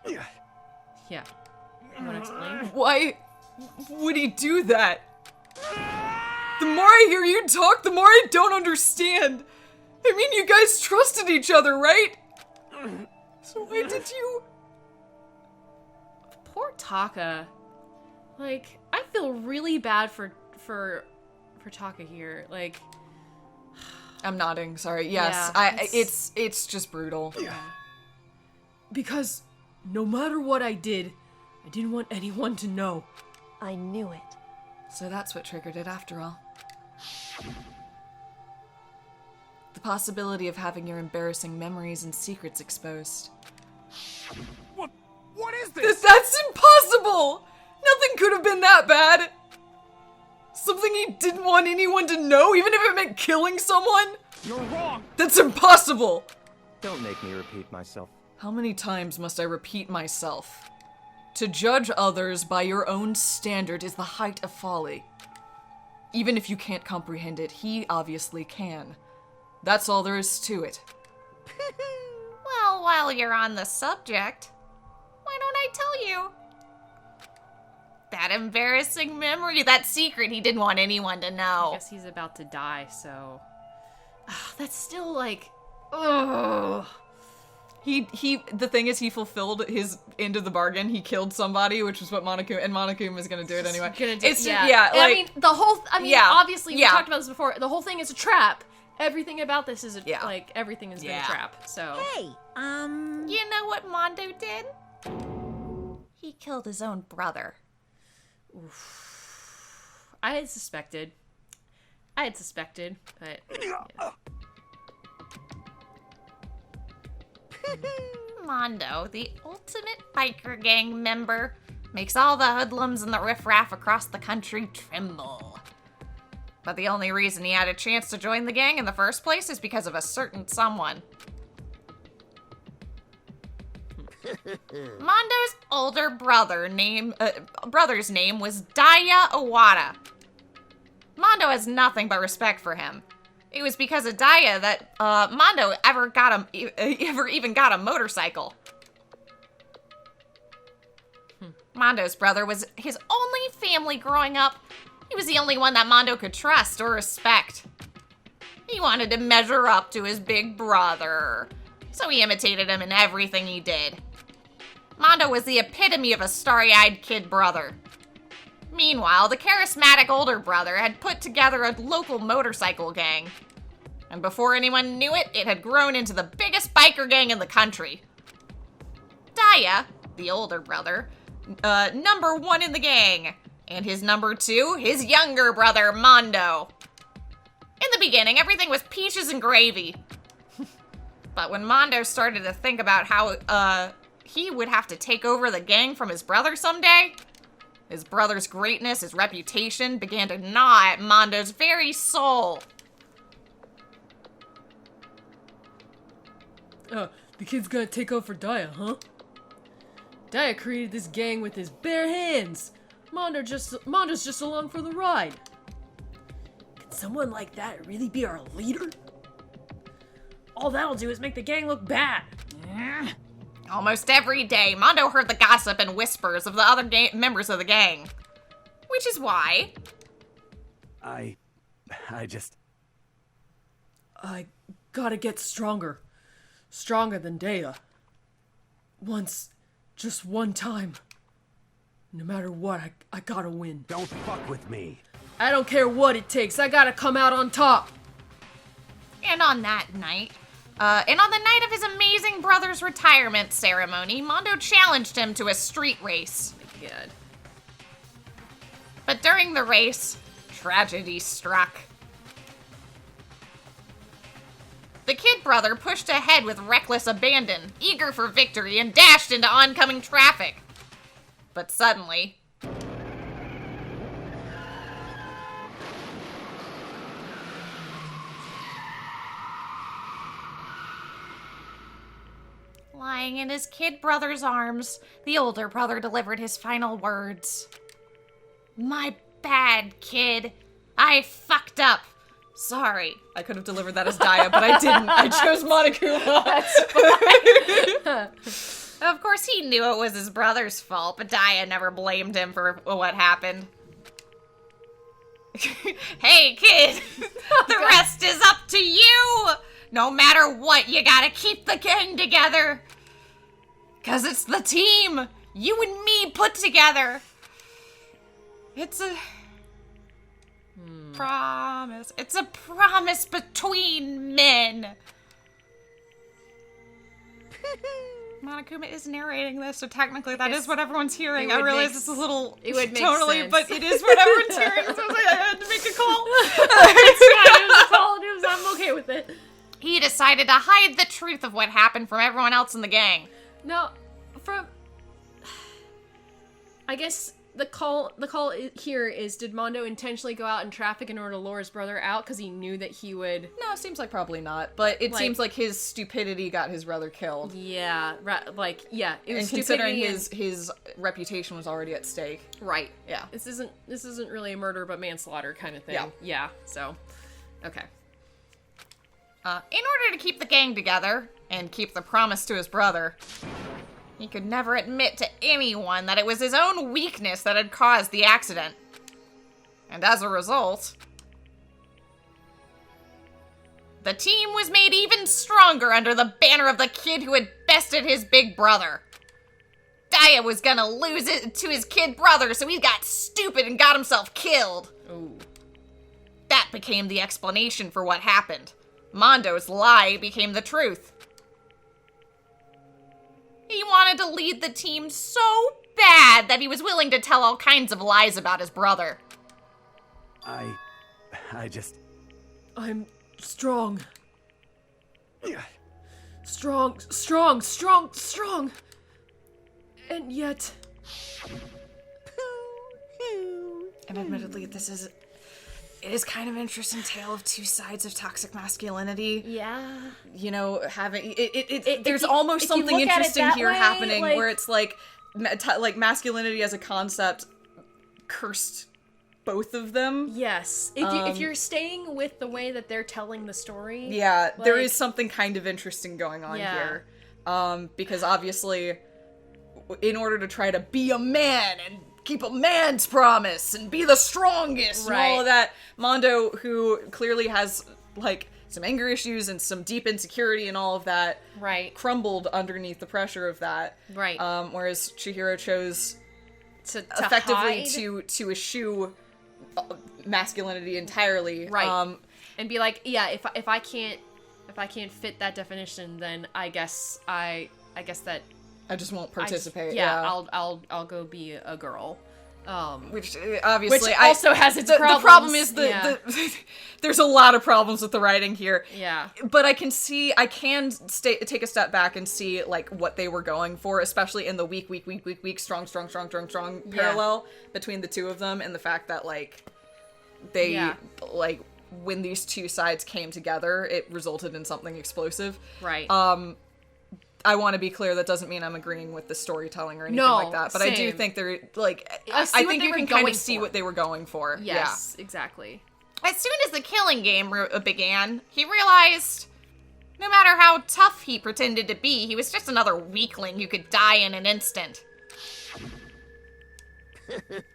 [SPEAKER 2] Yeah. You wanna explain?
[SPEAKER 1] Why would he do that? The more I hear you talk, the more I don't understand. I mean, you guys trusted each other, right? So why did you...
[SPEAKER 2] Poor Taka. Like, I feel really bad for Taka here. Like,
[SPEAKER 1] I'm nodding, sorry. Yes,
[SPEAKER 2] Yeah,
[SPEAKER 1] it's just brutal.
[SPEAKER 2] Yeah. Because no matter what I did, I didn't want anyone to know.
[SPEAKER 8] I knew it.
[SPEAKER 1] So that's what triggered it after all. The possibility of having your embarrassing memories and secrets exposed.
[SPEAKER 4] What is this?
[SPEAKER 1] That's impossible! Nothing could have been that bad! Something he didn't want anyone to know, even if it meant killing someone?
[SPEAKER 4] You're wrong!
[SPEAKER 1] That's impossible!
[SPEAKER 9] Don't make me repeat myself.
[SPEAKER 1] How many times must I repeat myself? To judge others by your own standard is the height of folly. Even if you can't comprehend it, he obviously can. That's all there is to it.
[SPEAKER 7] Well, while you're on the subject, why don't I tell you? That embarrassing memory, that secret he didn't want anyone to know.
[SPEAKER 2] I guess he's about to die, so... that's still like... Ugh.
[SPEAKER 1] The thing is, he fulfilled his end of the bargain. He killed somebody, which was what Monokuma is gonna do it anyway.
[SPEAKER 2] Obviously, we talked about this before. The whole thing is a trap. Everything about this is everything has been a trap. So
[SPEAKER 6] Hey,
[SPEAKER 7] You know what Mondo did? He killed his own brother.
[SPEAKER 2] I had suspected, but yeah.
[SPEAKER 7] Mondo, the ultimate biker gang member, makes all the hoodlums and the riffraff across the country tremble. But the only reason he had a chance to join the gang in the first place is because of a certain someone. Mondo's older brother's name was Daya Owada. Mondo has nothing but respect for him. It was because of Daya that Mondo ever even got a motorcycle. Mondo's brother was his only family growing up. He was the only one that Mondo could trust or respect. He wanted to measure up to his big brother, so he imitated him in everything he did. Mondo was the epitome of a starry-eyed kid brother. Meanwhile, the charismatic older brother had put together a local motorcycle gang. And before anyone knew it, it had grown into the biggest biker gang in the country. Daya, the older brother, number one in the gang. And his number two, his younger brother, Mondo. In the beginning, everything was peaches and gravy. But when Mondo started to think about how, he would have to take over the gang from his brother someday, his brother's greatness, his reputation, began to gnaw at Mondo's very soul.
[SPEAKER 2] The kid's gonna take over for Daya, huh? Daya created this gang with his bare hands. Mondo's just along for the ride. Can someone like that really be our leader? All that'll do is make the gang look bad.
[SPEAKER 7] Almost every day, Mondo heard the gossip and whispers of the other members of the gang. Which is why...
[SPEAKER 5] I
[SPEAKER 2] gotta get stronger. Stronger than Daya. Just one time. No matter what, I gotta win.
[SPEAKER 5] Don't fuck with me.
[SPEAKER 2] I don't care what it takes, I gotta come out on top.
[SPEAKER 7] And on that night, And on the night of his amazing brother's retirement ceremony, Mondo challenged him to a street race.
[SPEAKER 2] Oh my God.
[SPEAKER 7] But during the race, tragedy struck. The kid brother pushed ahead with reckless abandon, eager for victory, and dashed into oncoming traffic. But suddenly... lying in his kid brother's arms, the older brother delivered his final words. My bad, kid. I fucked up. Sorry.
[SPEAKER 1] I could have delivered that as Daya, but I didn't. I chose Monokuma.
[SPEAKER 7] That's fine. Of course, he knew it was his brother's fault, but Daya never blamed him for what happened. Hey, kid. The rest is up to you. No matter what, you gotta keep the gang together. 'Cause it's the team. You and me put together. It's a... promise. It's a promise between men. Monokuma is narrating this, so technically that is what everyone's hearing. I realize it's a little
[SPEAKER 2] it would make
[SPEAKER 7] totally,
[SPEAKER 2] sense.
[SPEAKER 7] but it is what everyone's hearing. So I was like, I had to make a call.
[SPEAKER 2] It was a call. I'm okay with it.
[SPEAKER 7] He decided to hide the truth of what happened from everyone else in the gang.
[SPEAKER 2] No, I guess the call here is, did Mondo intentionally go out in traffic in order to lure his brother out because he knew that he would...
[SPEAKER 1] No, it seems like probably not, but it seems like his stupidity got his brother killed.
[SPEAKER 2] Yeah, it was
[SPEAKER 1] and considering his reputation was already at stake.
[SPEAKER 2] Right.
[SPEAKER 1] Yeah.
[SPEAKER 2] This isn't really a murder but manslaughter kind of thing. Yeah. So, okay.
[SPEAKER 7] In order to keep the gang together and keep the promise to his brother, he could never admit to anyone that it was his own weakness that had caused the accident. And as a result, the team was made even stronger under the banner of the kid who had bested his big brother. Daya was gonna lose it to his kid brother, so he got stupid and got himself killed.
[SPEAKER 2] Ooh.
[SPEAKER 7] That became the explanation for what happened. Mondo's lie became the truth. He wanted to lead the team so bad that he was willing to tell all kinds of lies about his brother.
[SPEAKER 5] I just...
[SPEAKER 2] I'm strong. Strong. And yet...
[SPEAKER 1] And admittedly, it is kind of an interesting tale of two sides of toxic masculinity.
[SPEAKER 2] Yeah.
[SPEAKER 1] You know, having there's almost something interesting here happening where it's like masculinity as a concept cursed both of them.
[SPEAKER 2] Yes. If you're staying with the way that they're telling the story.
[SPEAKER 1] Yeah, there is something kind of interesting going on here. Because obviously, in order to try to be a man and keep a man's promise and be the strongest and all of that, Mondo, who clearly has like some anger issues and some deep insecurity and all of that, crumbled underneath the pressure of that. Whereas Chihiro chose
[SPEAKER 2] to
[SPEAKER 1] effectively
[SPEAKER 2] hide.
[SPEAKER 1] to eschew masculinity entirely.
[SPEAKER 2] And be like, yeah, if I can't fit that definition, then I guess that
[SPEAKER 1] I just won't participate.
[SPEAKER 2] I'll go be a girl.
[SPEAKER 1] Which obviously
[SPEAKER 2] also has its problems.
[SPEAKER 1] The problem is there's a lot of problems with the writing here.
[SPEAKER 2] Yeah.
[SPEAKER 1] But I can take a step back and see like what they were going for, especially in the weak, strong parallel between the two of them, and the fact that like they like when these two sides came together, it resulted in something explosive.
[SPEAKER 2] Right.
[SPEAKER 1] I want to be clear, that doesn't mean I'm agreeing with the storytelling or anything like that, but
[SPEAKER 2] same.
[SPEAKER 1] I do think they're, like, I think you can kind of see what they were going for.
[SPEAKER 2] Yes, exactly.
[SPEAKER 7] As soon as the killing game began, he realized no matter how tough he pretended to be, he was just another weakling who could die in an instant.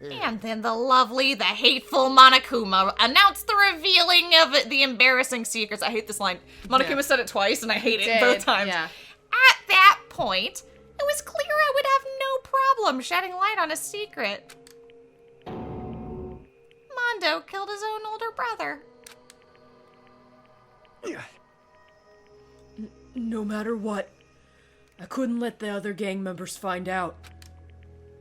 [SPEAKER 7] And then the hateful Monokuma announced the revealing of the embarrassing secrets. I hate this line. Monokuma said it twice, and I hate it both times.
[SPEAKER 2] Yeah.
[SPEAKER 7] At that point, it was clear I would have no problem shedding light on a secret. Mondo killed his own older brother.
[SPEAKER 2] No matter what, I couldn't let the other gang members find out.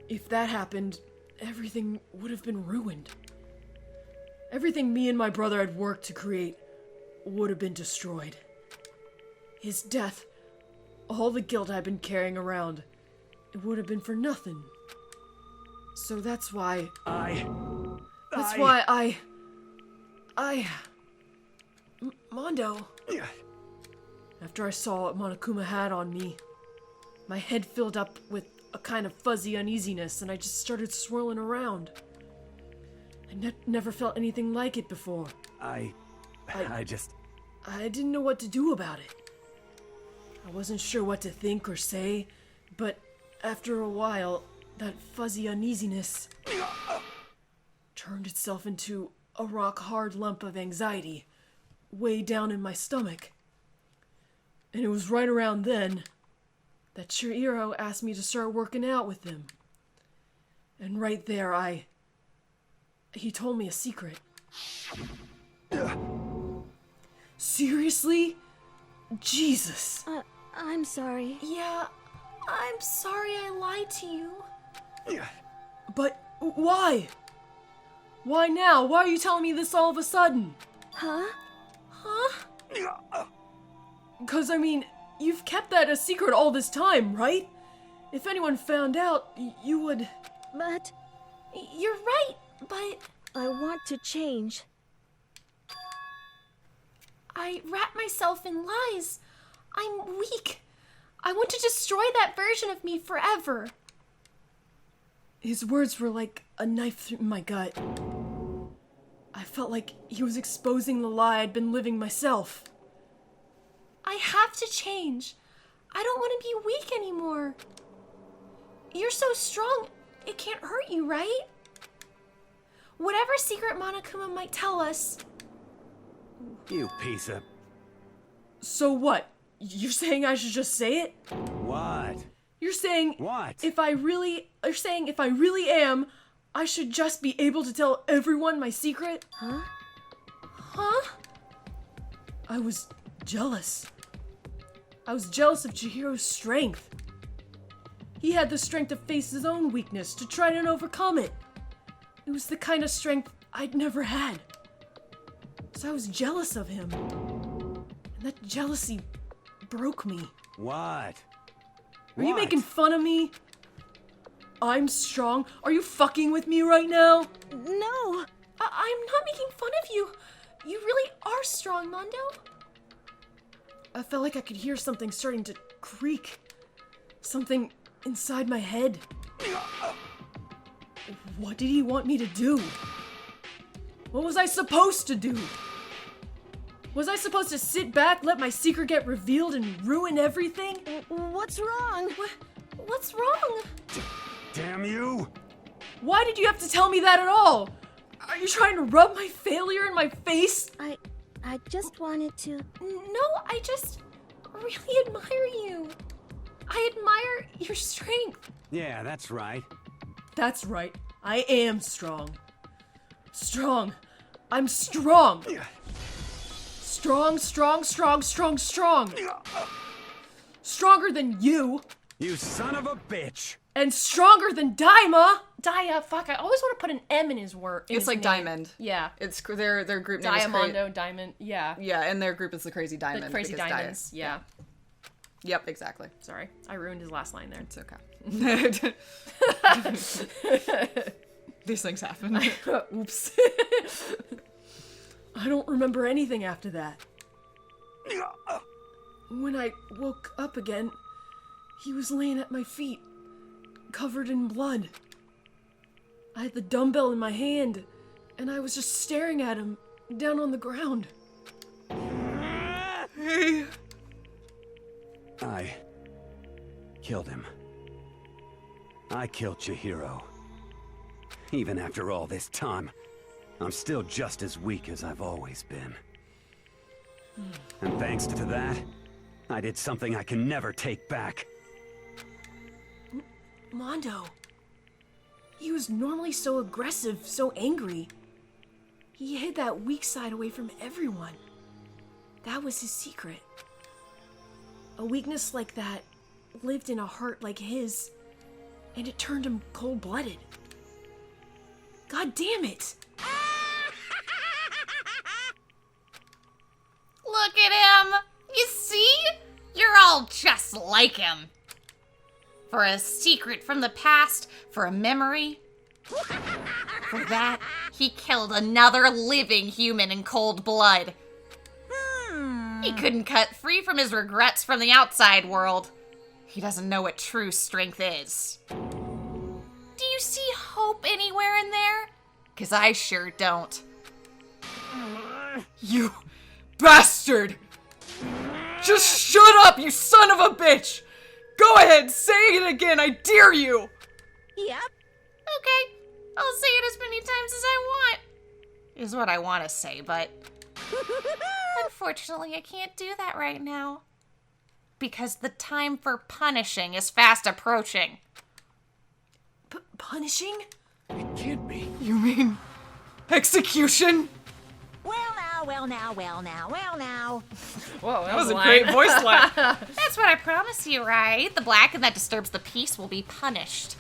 [SPEAKER 2] If that happened, everything would have been ruined. Everything me and my brother had worked to create would have been destroyed. His death, all the guilt I've been carrying around, it would have been for nothing. So that's why Mondo. After I saw what Monokuma had on me, my head filled up with a kind of fuzzy uneasiness and I just started swirling around. I never felt anything like it before.
[SPEAKER 5] I
[SPEAKER 2] didn't know what to do about it. I wasn't sure what to think or say, but after a while, that fuzzy uneasiness turned itself into a rock-hard lump of anxiety way down in my stomach. And it was right around then that Chihiro asked me to start working out with him. And right there, he told me a secret. Seriously? Jesus.
[SPEAKER 8] I'm sorry.
[SPEAKER 2] Yeah,
[SPEAKER 8] I'm sorry I lied to you.
[SPEAKER 2] But why? Why now? Why are you telling me this all of a sudden?
[SPEAKER 8] Huh?
[SPEAKER 2] Because, I mean, you've kept that a secret all this time, right? If anyone found out, you would...
[SPEAKER 8] But...
[SPEAKER 2] You're right, but...
[SPEAKER 8] I want to change.
[SPEAKER 2] I wrap myself in lies. I'm weak. I want to destroy that version of me forever. His words were like a knife through my gut. I felt like he was exposing the lie I'd been living myself. I have to change. I don't want to be weak anymore. You're so strong, it can't hurt you, right? Whatever secret Monokuma might tell us...
[SPEAKER 5] You piece of...
[SPEAKER 2] So what? You're saying I should just say it?
[SPEAKER 5] What?
[SPEAKER 2] You're saying...
[SPEAKER 5] What?
[SPEAKER 2] You're saying if I really am, I should just be able to tell everyone my secret?
[SPEAKER 8] Huh?
[SPEAKER 2] Huh? I was jealous. I was jealous of Chihiro's strength. He had the strength to face his own weakness, to try and overcome it. It was the kind of strength I'd never had. So I was jealous of him. And that jealousy broke me.
[SPEAKER 5] What?
[SPEAKER 2] Are you making fun of me? I'm strong. Are you fucking with me right now?
[SPEAKER 8] No!
[SPEAKER 2] I'm not making fun of you. You really are strong, Mondo. I felt like I could hear something starting to creak. Something inside my head. What did he want me to do? What was I supposed to do? Was I supposed to sit back, let my secret get revealed, and ruin everything?
[SPEAKER 8] What's wrong?
[SPEAKER 2] What's wrong?
[SPEAKER 5] Damn you!
[SPEAKER 2] Why did you have to tell me that at all? Are you trying to rub my failure in my face?
[SPEAKER 8] I just wanted to...
[SPEAKER 2] No, I just really admire you. I admire your strength.
[SPEAKER 5] Yeah, that's right.
[SPEAKER 2] That's right. I am strong. Strong. I'm strong. Strong. Stronger than you.
[SPEAKER 5] You son of a bitch!
[SPEAKER 2] And stronger than Daima. Fuck, I always want to put an M in his word.
[SPEAKER 1] It's like
[SPEAKER 2] name.
[SPEAKER 1] Diamond.
[SPEAKER 2] Yeah.
[SPEAKER 1] It's their group name
[SPEAKER 2] Diamondo, Diamond, yeah.
[SPEAKER 1] Yeah, and their group is the Crazy Diamond.
[SPEAKER 2] The Crazy
[SPEAKER 1] because
[SPEAKER 2] Diamonds, yeah.
[SPEAKER 1] Yep, exactly.
[SPEAKER 2] Sorry, I ruined his last line there.
[SPEAKER 1] It's okay. These things happen.
[SPEAKER 2] Oops. I don't remember anything after that. When I woke up again, he was laying at my feet, covered in blood. I had the dumbbell in my hand, and I was just staring at him, down on the ground.
[SPEAKER 5] I killed him. I killed Chihiro. Even after all this time, I'm still just as weak as I've always been. And thanks to that, I did something I can never take back.
[SPEAKER 2] Mondo. He was normally so aggressive, so angry. He hid that weak side away from everyone. That was his secret.
[SPEAKER 8] A weakness like that lived in a heart like his, and it turned him cold-blooded. God damn it!
[SPEAKER 7] Look at him! You see? You're all just like him. For a secret from the past, for a memory. For that, he killed another living human in cold blood. He couldn't cut free from his regrets from the outside world. He doesn't know what true strength is. Do you see hope anywhere in there? 'Cause I sure don't.
[SPEAKER 1] You bastard! Just shut up, you son of a bitch! Go ahead, say it again, I dare you!
[SPEAKER 6] Yep.
[SPEAKER 7] Okay, I'll say it as many times as I want. Is what I want to say, but unfortunately I can't do that right now. Because the time for punishing is fast approaching.
[SPEAKER 8] Punishing?
[SPEAKER 4] It can't be.
[SPEAKER 1] You mean execution?
[SPEAKER 6] Well now, well now, well now, well now.
[SPEAKER 2] Whoa,
[SPEAKER 1] That was a great voice line.
[SPEAKER 7] That's what I promise you, right? The blacken that disturbs the peace will be punished.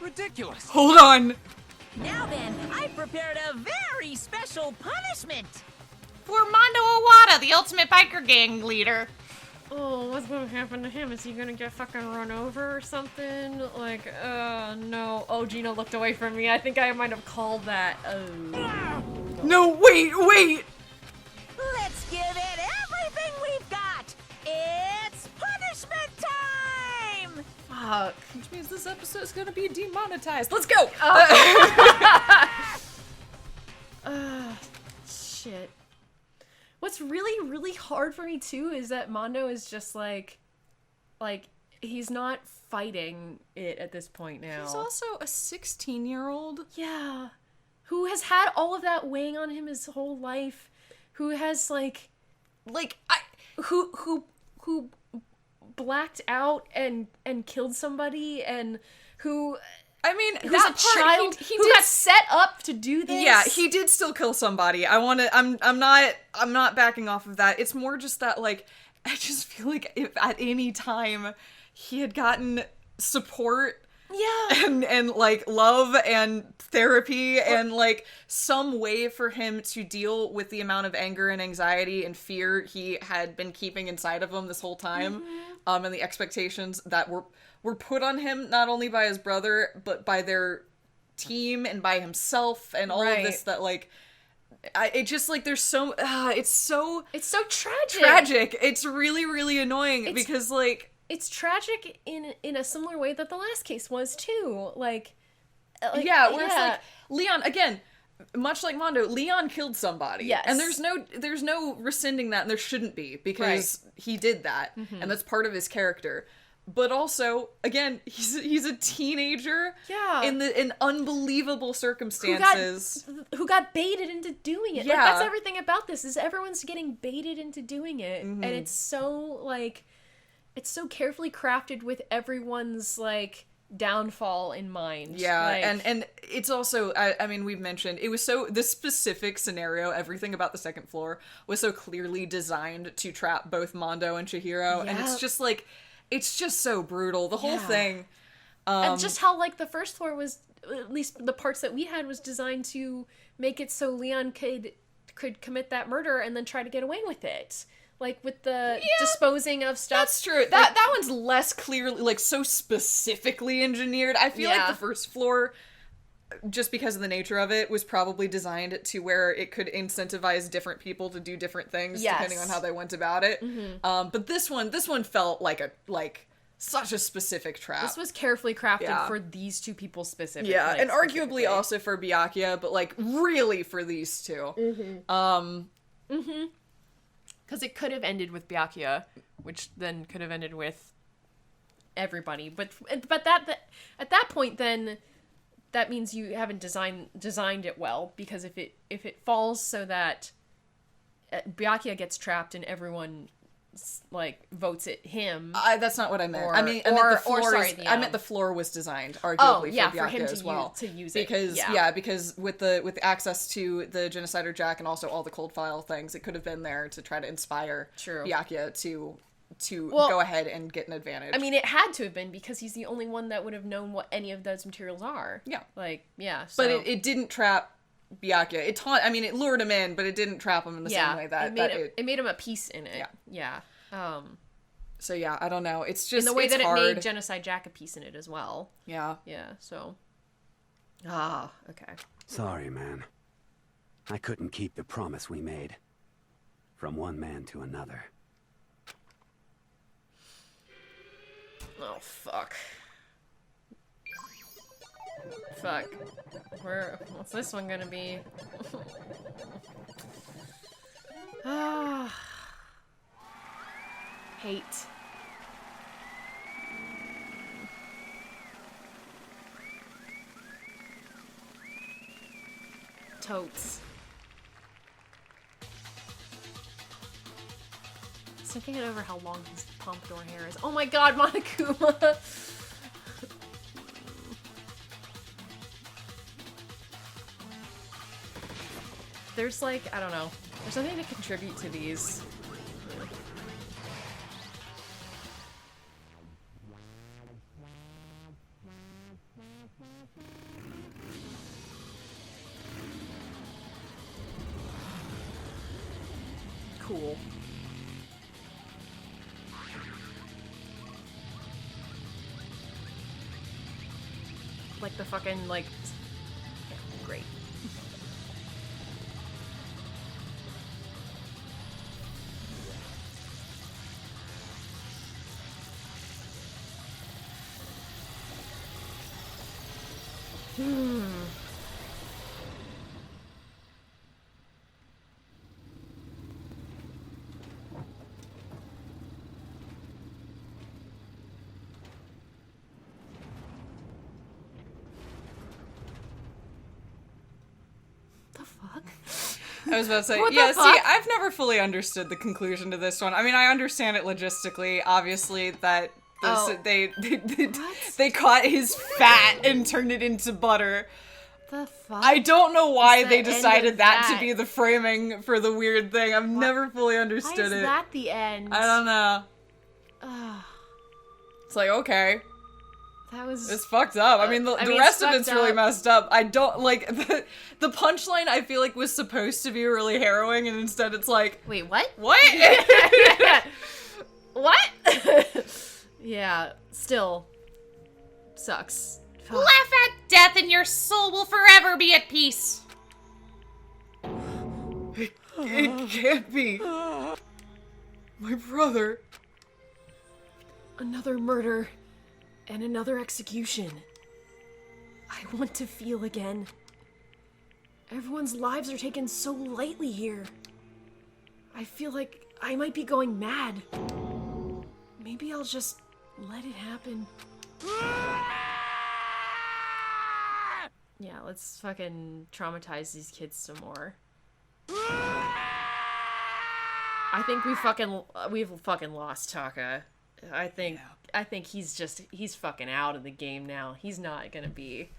[SPEAKER 4] Ridiculous.
[SPEAKER 1] Hold on.
[SPEAKER 6] Now then, I've prepared a very special punishment.
[SPEAKER 7] For Mondo Owada, the ultimate biker gang leader.
[SPEAKER 2] Oh, what's gonna happen to him? Is he gonna get fucking run over or something? Like, no. Oh, Gina looked away from me. I think I might have called that. Oh.
[SPEAKER 1] No, wait!
[SPEAKER 6] Let's give it everything we've got. It's punishment time.
[SPEAKER 2] Fuck.
[SPEAKER 1] Which means this episode's gonna be demonetized. Let's go!
[SPEAKER 2] Shit. What's really, really hard for me too is that Mondo is just like he's not fighting it at this point now.
[SPEAKER 1] He's also a 16-year-old.
[SPEAKER 2] Yeah. Who has had all of that weighing on him his whole life. Who has who blacked out and killed somebody, and who
[SPEAKER 1] who's
[SPEAKER 2] that
[SPEAKER 1] a
[SPEAKER 2] child
[SPEAKER 1] he
[SPEAKER 2] who
[SPEAKER 1] did
[SPEAKER 2] got set up to do this.
[SPEAKER 1] Yeah, he did still kill somebody. I'm not backing off of that. It's more just that, like, I just feel like if at any time he had gotten support, and like love and therapy and like some way for him to deal with the amount of anger and anxiety and fear he had been keeping inside of him this whole time, and the expectations that were put on him not only by his brother but by their team and by himself and all of this, that like it just like there's so it's so tragic. It's really, really annoying because like
[SPEAKER 2] it's tragic in a similar way that the last case was too. Like
[SPEAKER 1] it's like Leon, again, much like Mondo, Leon killed somebody.
[SPEAKER 2] Yes.
[SPEAKER 1] And there's no rescinding that, and there shouldn't be, because he did that, and that's part of his character. But also, again, he's a teenager in unbelievable circumstances.
[SPEAKER 2] Who got baited into doing it.
[SPEAKER 1] Yeah.
[SPEAKER 2] Like, that's everything about this, is everyone's getting baited into doing it. And it's so, like, it's so carefully crafted with everyone's, like, downfall in mind.
[SPEAKER 1] Yeah,
[SPEAKER 2] like,
[SPEAKER 1] and it's also, I mean, we've mentioned, it was so, this specific scenario, everything about the second floor was so clearly designed to trap both Mondo and Chihiro, and it's just, like, it's just so brutal, the whole thing.
[SPEAKER 2] And just how, like, the first floor was, at least the parts that we had, was designed to make it so Leon could commit that murder and then try to get away with it. Like, with the disposing of stuff.
[SPEAKER 1] That's true. That one's less clearly, like, so specifically engineered. I feel like the first floor, just because of the nature of it, was probably designed to where it could incentivize different people to do different things depending on how they went about it. But this one felt like such a specific trap.
[SPEAKER 2] This was carefully crafted for these two people specifically.
[SPEAKER 1] Yeah, and arguably also for Byakuya, but, like, really for these two.
[SPEAKER 2] Because it could have ended with Byakuya, which then could have ended with everybody. But that at that point, then that means you haven't designed it well, because if it falls so that Byakuya gets trapped and everyone like votes it him.
[SPEAKER 1] That's not what I meant.
[SPEAKER 2] Or,
[SPEAKER 1] I mean, I meant the
[SPEAKER 2] floor
[SPEAKER 1] floor was designed arguably for
[SPEAKER 2] him
[SPEAKER 1] Byakuya as well.
[SPEAKER 2] to use it.
[SPEAKER 1] Because with access to the Genocider Jack and also all the cold file things, it could have been there to try to inspire Byakuya to to
[SPEAKER 2] Well,
[SPEAKER 1] go ahead and get an advantage.
[SPEAKER 2] I mean, it had to have been because he's the only one that would have known what any of those materials are.
[SPEAKER 1] Yeah.
[SPEAKER 2] Like, yeah. So.
[SPEAKER 1] But it didn't trap Byakuya. It lured him in, but it didn't trap him in the same way that
[SPEAKER 2] it made him a piece in it.
[SPEAKER 1] Yeah.
[SPEAKER 2] Yeah.
[SPEAKER 1] So yeah, I don't know. It's just
[SPEAKER 2] in the way that
[SPEAKER 1] hard.
[SPEAKER 2] it made Genocide Jack a piece in it as well.
[SPEAKER 1] Yeah.
[SPEAKER 2] Yeah. So. Okay.
[SPEAKER 5] Sorry, man. I couldn't keep the promise we made. From one man to another.
[SPEAKER 2] Oh, fuck. Fuck. What's this one gonna be? Hate. Totes. Still can't get over how long his pompadour hair is. Oh my god, Monokuma! There's like, I don't know. There's something to contribute to these. Cool. Like the fucking, like... Yeah, great.
[SPEAKER 1] I was about to say,
[SPEAKER 2] What the
[SPEAKER 1] yeah,
[SPEAKER 2] fuck?
[SPEAKER 1] see, I've never fully understood the conclusion to this one. I mean, I understand it logistically, obviously, that they caught his fat and turned it into butter.
[SPEAKER 2] The fuck?
[SPEAKER 1] I don't know why
[SPEAKER 2] the
[SPEAKER 1] they
[SPEAKER 2] end
[SPEAKER 1] decided
[SPEAKER 2] of
[SPEAKER 1] that to
[SPEAKER 2] that?
[SPEAKER 1] be the framing for the weird thing. I've never fully understood
[SPEAKER 2] Why is
[SPEAKER 1] it.
[SPEAKER 2] that the end?
[SPEAKER 1] I don't know. It's like, okay.
[SPEAKER 2] That was...
[SPEAKER 1] It's fucked up. I mean, the rest of it's really messed up. I don't, like, the punchline I feel like was supposed to be really harrowing, and instead it's like...
[SPEAKER 2] Wait, what?
[SPEAKER 1] What?
[SPEAKER 2] What? Yeah, still. Sucks.
[SPEAKER 7] Laugh at death and your soul will forever be at peace.
[SPEAKER 1] It can't be. My brother.
[SPEAKER 2] Another murder. And another execution. I want to feel again. Everyone's lives are taken so lightly here. I feel like I might be going mad. Maybe I'll just let it happen. Yeah, let's fucking traumatize these kids some more. I think we've fucking lost Taka. I think he's fucking out of the game now. He's not gonna be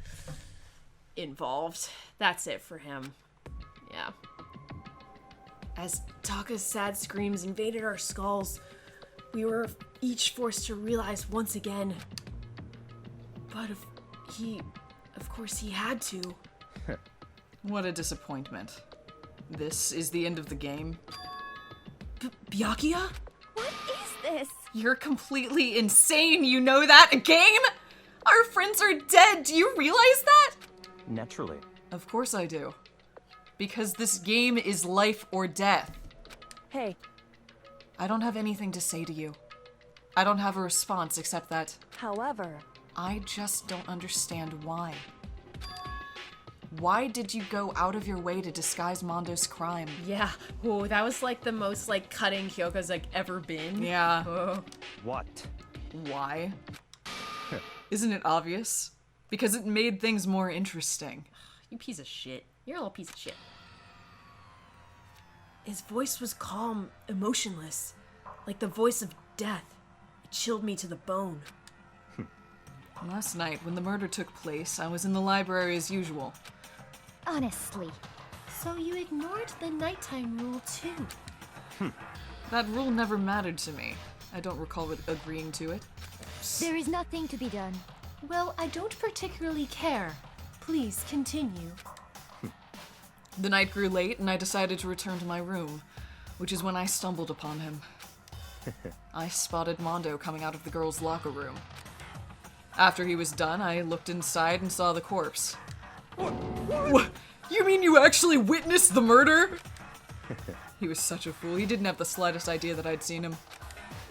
[SPEAKER 2] involved. That's it for him. Yeah. As Taka's sad screams invaded our skulls, we were each forced to realize once again. But of course he had to.
[SPEAKER 1] What a disappointment. This is the end of the game.
[SPEAKER 2] Byakuya?
[SPEAKER 8] What is this?
[SPEAKER 1] You're completely insane, you know that? A game? Our friends are dead, do you realize that?
[SPEAKER 9] Naturally.
[SPEAKER 1] Of course I do. Because this game is life or death.
[SPEAKER 8] Hey.
[SPEAKER 1] I don't have anything to say to you. I don't have a response except that...
[SPEAKER 8] However...
[SPEAKER 1] I just don't understand why. Why did you go out of your way to disguise Mondo's crime?
[SPEAKER 2] Yeah. Whoa, that was like the most like cutting Kyoko's like ever been.
[SPEAKER 1] Yeah.
[SPEAKER 2] Oh.
[SPEAKER 9] What?
[SPEAKER 1] Why? Isn't it obvious? Because it made things more interesting.
[SPEAKER 2] You piece of shit. You're a little piece of shit. His voice was calm, emotionless. Like the voice of death. It chilled me to the bone.
[SPEAKER 1] Last night, when the murder took place, I was in the library as usual.
[SPEAKER 8] Honestly.
[SPEAKER 2] So you ignored the nighttime rule too?
[SPEAKER 1] That rule never mattered to me. I don't recall agreeing to it.
[SPEAKER 10] There is nothing to be done.
[SPEAKER 8] Well, I don't particularly care. Please continue.
[SPEAKER 1] The night grew late, and I decided to return to my room, which is when I stumbled upon him. I spotted Mondo coming out of the girls' locker room. After he was done, I looked inside and saw the corpse. What? You mean you actually witnessed the murder? He was such a fool. He didn't have the slightest idea that I'd seen him.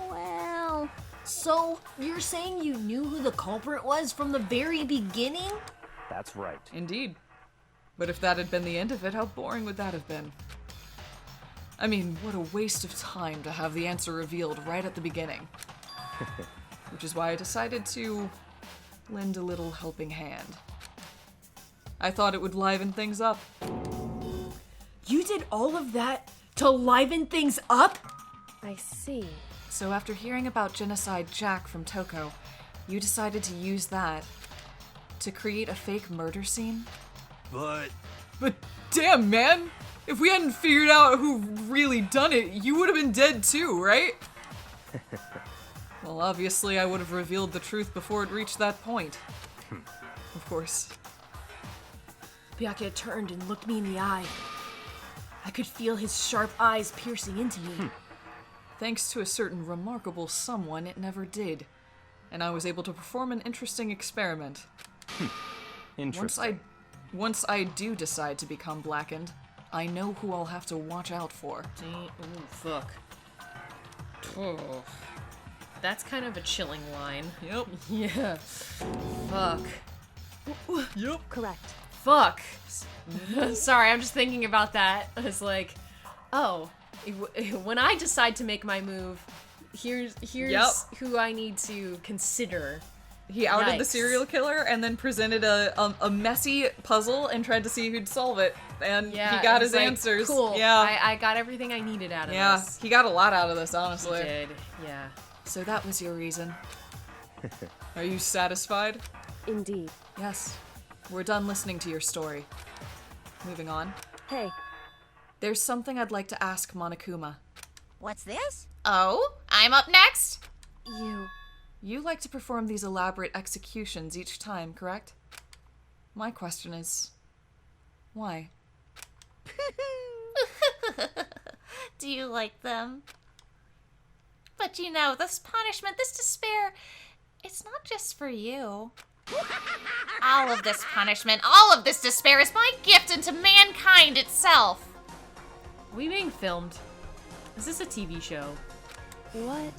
[SPEAKER 10] Well,
[SPEAKER 8] So, you're saying you knew who the culprit was from the very beginning?
[SPEAKER 9] That's right.
[SPEAKER 1] Indeed. But if that had been the end of it, how boring would that have been? I mean, what a waste of time to have the answer revealed right at the beginning. Which is why I decided to lend a little helping hand. I thought it would liven things up.
[SPEAKER 8] You did all of that to liven things up?
[SPEAKER 10] I see.
[SPEAKER 1] So after hearing about Genocide Jack from Toko, you decided to use that to create a fake murder scene?
[SPEAKER 5] But
[SPEAKER 1] Damn, man! If we hadn't figured out who really done it, you would have been dead too, right? Well, obviously I would have revealed the truth before it reached that point. Of course.
[SPEAKER 8] Byakuya turned and looked me in the eye. I could feel his sharp eyes piercing into me.
[SPEAKER 1] Thanks to a certain remarkable someone, it never did. And I was able to perform an interesting experiment.
[SPEAKER 9] Interesting.
[SPEAKER 1] Once I do decide to become blackened, I know who I'll have to watch out for.
[SPEAKER 2] Ooh, fuck. Oh. That's kind of a chilling line.
[SPEAKER 1] Yep.
[SPEAKER 2] Yeah. Fuck.
[SPEAKER 1] Yep.
[SPEAKER 10] Correct.
[SPEAKER 2] Fuck. Sorry, I'm just thinking about that. I was like, oh, when I decide to make my move, here's
[SPEAKER 1] Yep.
[SPEAKER 2] who I need to consider.
[SPEAKER 1] He outed the
[SPEAKER 2] Yikes.
[SPEAKER 1] serial killer and then presented a messy puzzle and tried to see who'd solve it. And
[SPEAKER 2] Yeah,
[SPEAKER 1] he got
[SPEAKER 2] it
[SPEAKER 1] his
[SPEAKER 2] was like,
[SPEAKER 1] answers.
[SPEAKER 2] Cool.
[SPEAKER 1] Yeah.
[SPEAKER 2] I got everything I needed out of
[SPEAKER 1] Yeah.
[SPEAKER 2] this.
[SPEAKER 1] He got a lot out of this,
[SPEAKER 2] He
[SPEAKER 1] honestly.
[SPEAKER 2] did. Yeah.
[SPEAKER 1] So that was your reason. Are you satisfied?
[SPEAKER 10] Indeed.
[SPEAKER 1] Yes. We're done listening to your story. Moving on.
[SPEAKER 10] Hey,
[SPEAKER 1] There's something I'd like to ask Monokuma.
[SPEAKER 6] What's this?
[SPEAKER 7] Oh, I'm up next?
[SPEAKER 1] You like to perform these elaborate executions each time, correct? My question is, why?
[SPEAKER 7] Do you like them? But you know, this punishment, this despair, it's not just for you. All of this punishment, all of this despair is my gift into mankind itself.
[SPEAKER 2] Are we being filmed? Is this a TV show?
[SPEAKER 10] what?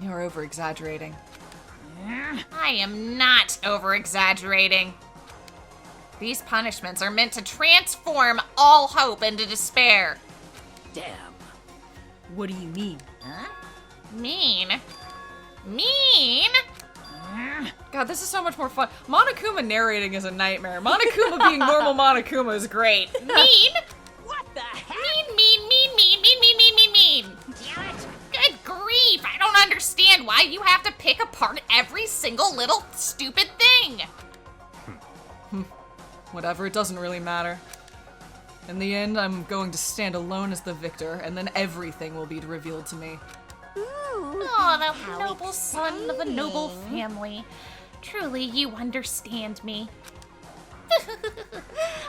[SPEAKER 1] You're over-exaggerating.
[SPEAKER 7] I am not over-exaggerating. These punishments are meant to transform all hope into despair.
[SPEAKER 6] Damn.
[SPEAKER 2] What do you mean?
[SPEAKER 6] Huh?
[SPEAKER 7] Mean? Mean?
[SPEAKER 1] God, this is so much more fun. Monokuma narrating is a nightmare. Monokuma being normal Monokuma is great.
[SPEAKER 7] Mean?
[SPEAKER 6] What the heck?
[SPEAKER 7] Mean.
[SPEAKER 6] Damn it.
[SPEAKER 7] Good grief, I don't understand why you have to pick apart every single little stupid thing.
[SPEAKER 1] Whatever, it doesn't really matter. In the end, I'm going to stand alone as the victor, and then everything will be revealed to me.
[SPEAKER 7] Oh, the noble son of a noble family. Truly, you understand me.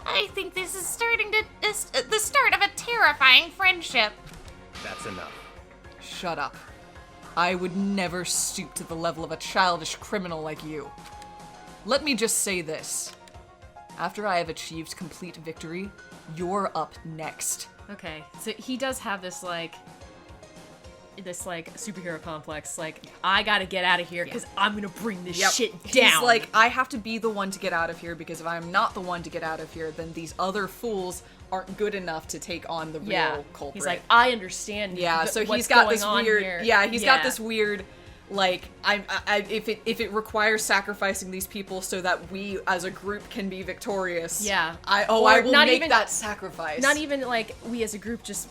[SPEAKER 7] I think this is the start of a terrifying friendship.
[SPEAKER 9] That's enough.
[SPEAKER 1] Shut up. I would never stoop to the level of a childish criminal like you. Let me just say this. After I have achieved complete victory, you're up next.
[SPEAKER 2] Okay, so he does have this superhero complex. Like, I gotta get out of here because I'm gonna bring this shit down.
[SPEAKER 1] He's like, I have to be the one to get out of here because if I'm not the one to get out of here, then these other fools aren't good enough to take on the real culprit.
[SPEAKER 2] He's like, I understand.
[SPEAKER 1] Yeah, so
[SPEAKER 2] what's
[SPEAKER 1] he's got
[SPEAKER 2] going
[SPEAKER 1] this
[SPEAKER 2] on
[SPEAKER 1] weird.
[SPEAKER 2] here.
[SPEAKER 1] Yeah, he's got this weird. Like, if it requires sacrificing these people so that we as a group can be victorious.
[SPEAKER 2] Yeah.
[SPEAKER 1] I
[SPEAKER 2] Or
[SPEAKER 1] will
[SPEAKER 2] not
[SPEAKER 1] make
[SPEAKER 2] even-
[SPEAKER 1] that sacrifice.
[SPEAKER 2] Not even like we as a group, just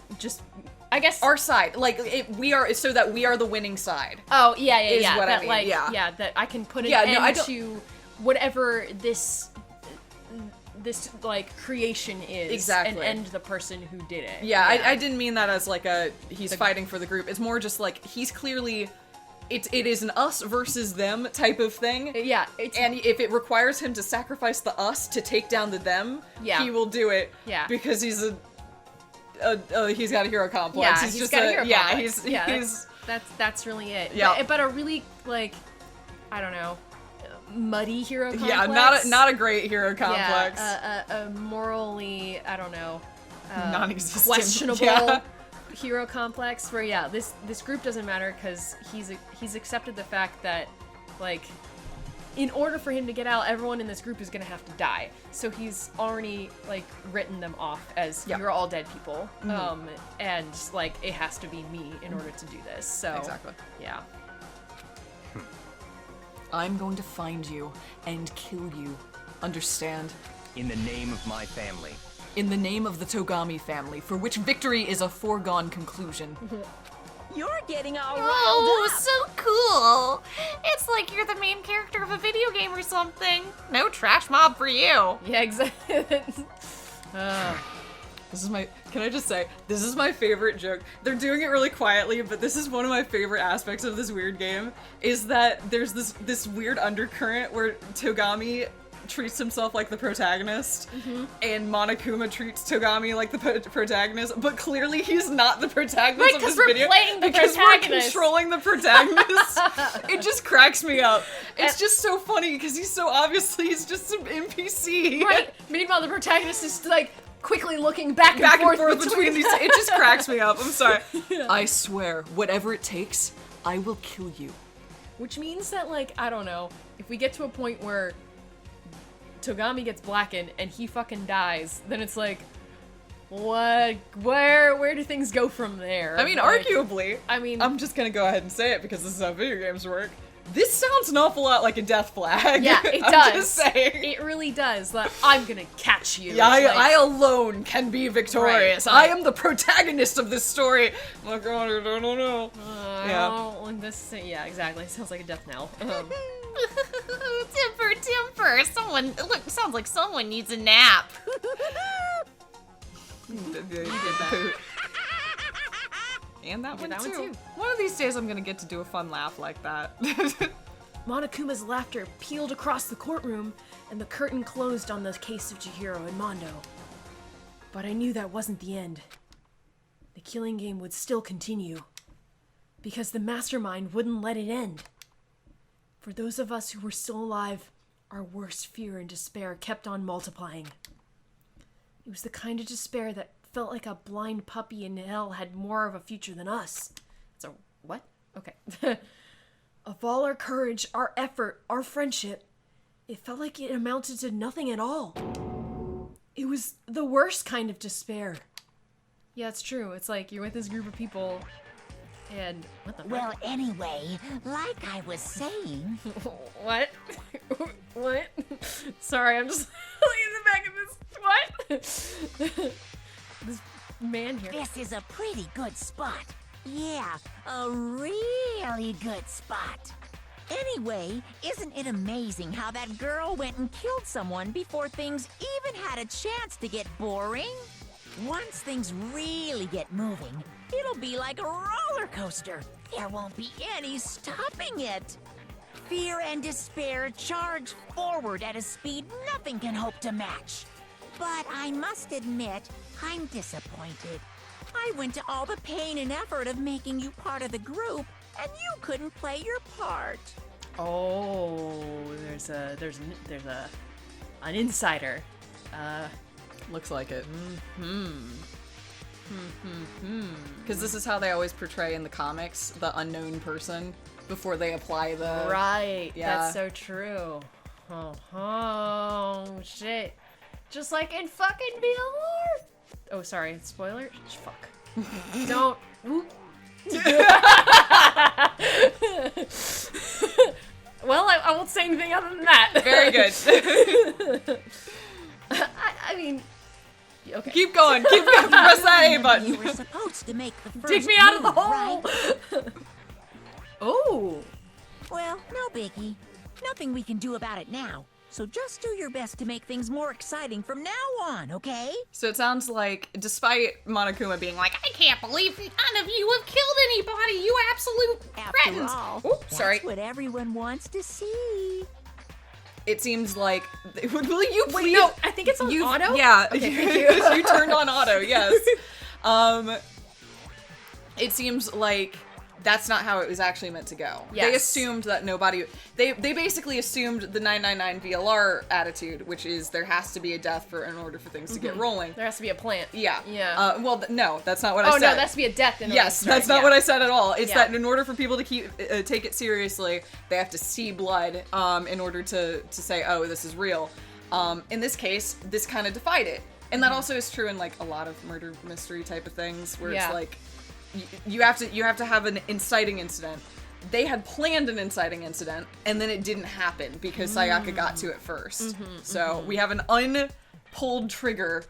[SPEAKER 2] I guess
[SPEAKER 1] our side. Like we are so that we are the winning side.
[SPEAKER 2] Oh yeah,
[SPEAKER 1] is what I
[SPEAKER 2] that
[SPEAKER 1] mean,
[SPEAKER 2] like
[SPEAKER 1] yeah.
[SPEAKER 2] that I can put an
[SPEAKER 1] Yeah, no, I
[SPEAKER 2] end
[SPEAKER 1] don't-
[SPEAKER 2] to whatever this like creation is.
[SPEAKER 1] Exactly.
[SPEAKER 2] And end the person who did it.
[SPEAKER 1] Yeah, I didn't mean that as like he's fighting for the group. It's more just like he's clearly it is an us versus them type of thing.
[SPEAKER 2] Yeah.
[SPEAKER 1] And if it requires him to sacrifice the us to take down the them, he will do it.
[SPEAKER 2] Yeah.
[SPEAKER 1] Because he's he's got a hero complex.
[SPEAKER 2] Yeah,
[SPEAKER 1] he's just
[SPEAKER 2] got a hero complex.
[SPEAKER 1] he's
[SPEAKER 2] that's really it.
[SPEAKER 1] Yeah.
[SPEAKER 2] But a really, like, I don't know, muddy hero complex.
[SPEAKER 1] Yeah, not a great hero complex.
[SPEAKER 2] Yeah, a morally, I don't know,
[SPEAKER 1] non-existent,
[SPEAKER 2] questionable hero complex. Where this group doesn't matter because he's accepted the fact that, like, in order for him to get out, everyone in this group is gonna have to die. So he's already, like, written them off as you're all dead people, and like it has to be me in order to do this. So
[SPEAKER 1] exactly.
[SPEAKER 2] Yeah.
[SPEAKER 1] I'm going to find you and kill you. Understand?
[SPEAKER 9] In the name of my family.
[SPEAKER 1] In the name of the Togami family, for which victory is a foregone conclusion.
[SPEAKER 6] You're getting all riled
[SPEAKER 7] Oh,
[SPEAKER 6] up.
[SPEAKER 7] so cool. It's like you're the main character of a video game or something. No trash mob for you.
[SPEAKER 2] Yeah, exactly.
[SPEAKER 1] Can I just say, this is my favorite joke. They're doing it really quietly, but this is one of my favorite aspects of this weird game, is that there's this weird undercurrent where Togami treats himself like the protagonist, and Monokuma treats Togami like the protagonist, but clearly he's not the protagonist of this video. Because we're controlling the protagonist. It just cracks me up. It's just so funny, because he's just some NPC.
[SPEAKER 2] Right. Meanwhile, the protagonist is, like, quickly looking back and forth
[SPEAKER 1] between these. It just cracks me up. I'm sorry. I swear, whatever it takes, I will kill you.
[SPEAKER 2] Which means that, like, I don't know, if we get to a point where Togami gets blackened and he fucking dies, then it's like, what? Where do things go from there?
[SPEAKER 1] I mean,
[SPEAKER 2] like,
[SPEAKER 1] arguably.
[SPEAKER 2] I mean,
[SPEAKER 1] I'm just gonna go ahead and say it because this is how video games work. This sounds an awful lot like a death flag.
[SPEAKER 2] Yeah, it
[SPEAKER 1] I'm
[SPEAKER 2] does.
[SPEAKER 1] Just saying.
[SPEAKER 2] It really does. Like, I'm gonna catch you.
[SPEAKER 1] Yeah,
[SPEAKER 2] like,
[SPEAKER 1] I alone can be victorious.
[SPEAKER 2] Right.
[SPEAKER 1] I am the protagonist of this story. Oh my god, I don't know.
[SPEAKER 2] Yeah, exactly. Sounds like a death knell.
[SPEAKER 7] Timber. Sounds like someone needs a nap.
[SPEAKER 1] You did the poop. And that one too. One of these days I'm gonna get to do a fun laugh like that.
[SPEAKER 8] Monokuma's laughter peeled across the courtroom, and the curtain closed on the case of Chihiro and Mondo. But I knew that wasn't the end. The killing game would still continue, because the mastermind wouldn't let it end. For those of us who were still alive, our worst fear and despair kept on multiplying. It was the kind of despair that felt like a blind puppy in hell had more of a future than us.
[SPEAKER 2] So, what? Okay.
[SPEAKER 8] Of all our courage, our effort, our friendship, it felt like it amounted to nothing at all. It was the worst kind of despair.
[SPEAKER 2] Yeah, it's true. It's like you're with this group of people, and what the fuck?
[SPEAKER 6] Well, anyway, like I was saying...
[SPEAKER 2] What? What? Sorry, I'm just looking at the back of this. What? This man here.
[SPEAKER 6] This is a pretty good spot. Yeah, a really good spot. Anyway, isn't it amazing how that girl went and killed someone before things even had a chance to get boring? Once things really get moving, it'll be like a roller coaster. There won't be any stopping it. Fear and despair charge forward at a speed nothing can hope to match. But I must admit, I'm disappointed. I went to all the pain and effort of making you part of the group, and you couldn't play your part.
[SPEAKER 2] Oh, there's an insider.
[SPEAKER 1] Looks like it. Because this is how they always portray in the comics the unknown person before they apply the...
[SPEAKER 2] Right,
[SPEAKER 1] Yeah.
[SPEAKER 2] that's so true. Oh, shit. Just like in fucking Beelor. Oh, sorry, spoiler? Fuck. Don't. Well, I won't say anything other than that.
[SPEAKER 1] Very good.
[SPEAKER 2] I mean, okay.
[SPEAKER 1] Keep going. Press that A button.
[SPEAKER 6] You were supposed to make the first
[SPEAKER 2] Dig me out of the
[SPEAKER 6] move,
[SPEAKER 2] hole.
[SPEAKER 6] right?
[SPEAKER 2] Oh.
[SPEAKER 6] Well, no biggie. Nothing we can do about it now. So just do your best to make things more exciting from now on, okay?
[SPEAKER 1] So it sounds like, despite Monokuma being like,
[SPEAKER 7] I can't believe none of you have killed anybody, you absolute
[SPEAKER 6] After
[SPEAKER 7] cretins.
[SPEAKER 6] all,
[SPEAKER 1] Oops,
[SPEAKER 6] that's
[SPEAKER 1] sorry.
[SPEAKER 6] what everyone wants to see.
[SPEAKER 1] it seems like, will you please?
[SPEAKER 2] Wait, no, I think it's on auto?
[SPEAKER 1] Yeah,
[SPEAKER 2] Okay, thank you.
[SPEAKER 1] you turned on auto, yes. It seems like that's not how it was actually meant to go.
[SPEAKER 2] Yes.
[SPEAKER 1] They assumed that nobody, they basically assumed the 999 VLR attitude, which is there has to be a death in order for things to get rolling.
[SPEAKER 2] There has to be a plant.
[SPEAKER 1] Yeah.
[SPEAKER 2] Yeah.
[SPEAKER 1] Well, no, that's not what I said.
[SPEAKER 2] Oh, no, there has to be a death in order
[SPEAKER 1] Yes,
[SPEAKER 2] to start.
[SPEAKER 1] that's not what I said at all. It's
[SPEAKER 2] Yeah.
[SPEAKER 1] that in order for people to take it seriously, they have to see blood in order to say, oh, this is real. In this case, this kind of defied it. And that also is true in like a lot of murder mystery type of things where it's like you have to have an inciting incident. They had planned an inciting incident and then it didn't happen because Sayaka got to it first. So we have an unpulled trigger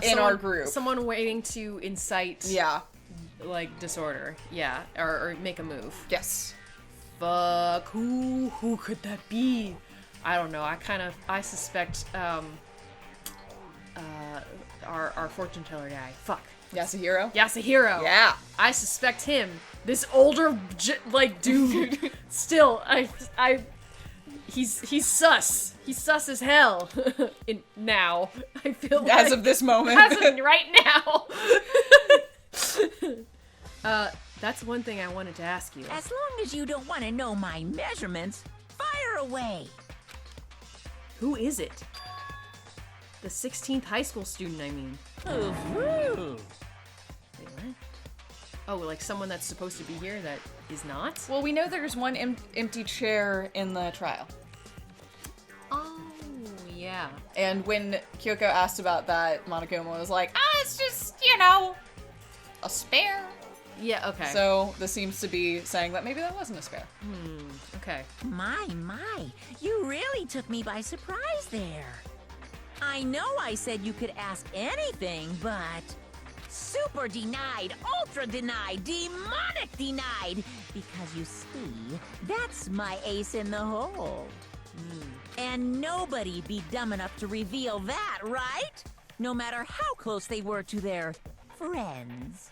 [SPEAKER 1] in our group.
[SPEAKER 2] Someone waiting to incite like disorder. Yeah. Or make a move.
[SPEAKER 1] Yes.
[SPEAKER 2] Fuck. Who could that be? I don't know. I suspect our fortune teller guy. Fuck.
[SPEAKER 1] Yasuhiro?
[SPEAKER 2] Yasuhiro.
[SPEAKER 1] Yeah.
[SPEAKER 2] I suspect him. This older dude. Still, he's sus. He's sus as hell. Now, I feel like
[SPEAKER 1] As of this moment.
[SPEAKER 2] as of right now. That's one thing I wanted to ask you.
[SPEAKER 6] As long as you don't want to know my measurements, fire away.
[SPEAKER 2] Who is it? The 16th high school student, I mean.
[SPEAKER 6] Ooh.
[SPEAKER 2] Wait, what? Oh, like someone that's supposed to be here that is not?
[SPEAKER 1] Well, we know there's one empty chair in the trial.
[SPEAKER 2] Oh, yeah.
[SPEAKER 1] And when Kyoko asked about that, Monokuma was like,
[SPEAKER 7] It's just, a spare.
[SPEAKER 2] Yeah, okay.
[SPEAKER 1] so this seems to be saying that maybe that wasn't a spare.
[SPEAKER 2] Okay.
[SPEAKER 6] My, you really took me by surprise there. I know I said you could ask anything, but super denied, ultra denied, demonic denied, because you see, that's my ace in the hole. And nobody be dumb enough to reveal that, right? No matter how close they were to their friends.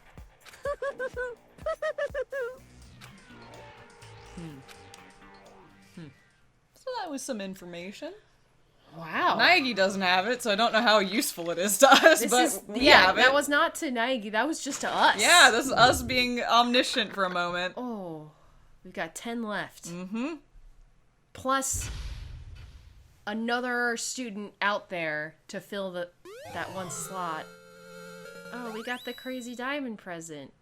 [SPEAKER 1] So that was some information.
[SPEAKER 2] Wow.
[SPEAKER 1] Naegi doesn't have it, so I don't know how useful it is to us, we have it.
[SPEAKER 2] That was not to Naegi, that was just to us.
[SPEAKER 1] Yeah, this is us being omniscient for a moment.
[SPEAKER 2] Oh, we've got 10 left.
[SPEAKER 1] Mm-hmm.
[SPEAKER 2] Plus another student out there to fill that one slot. Oh, we got the crazy diamond present.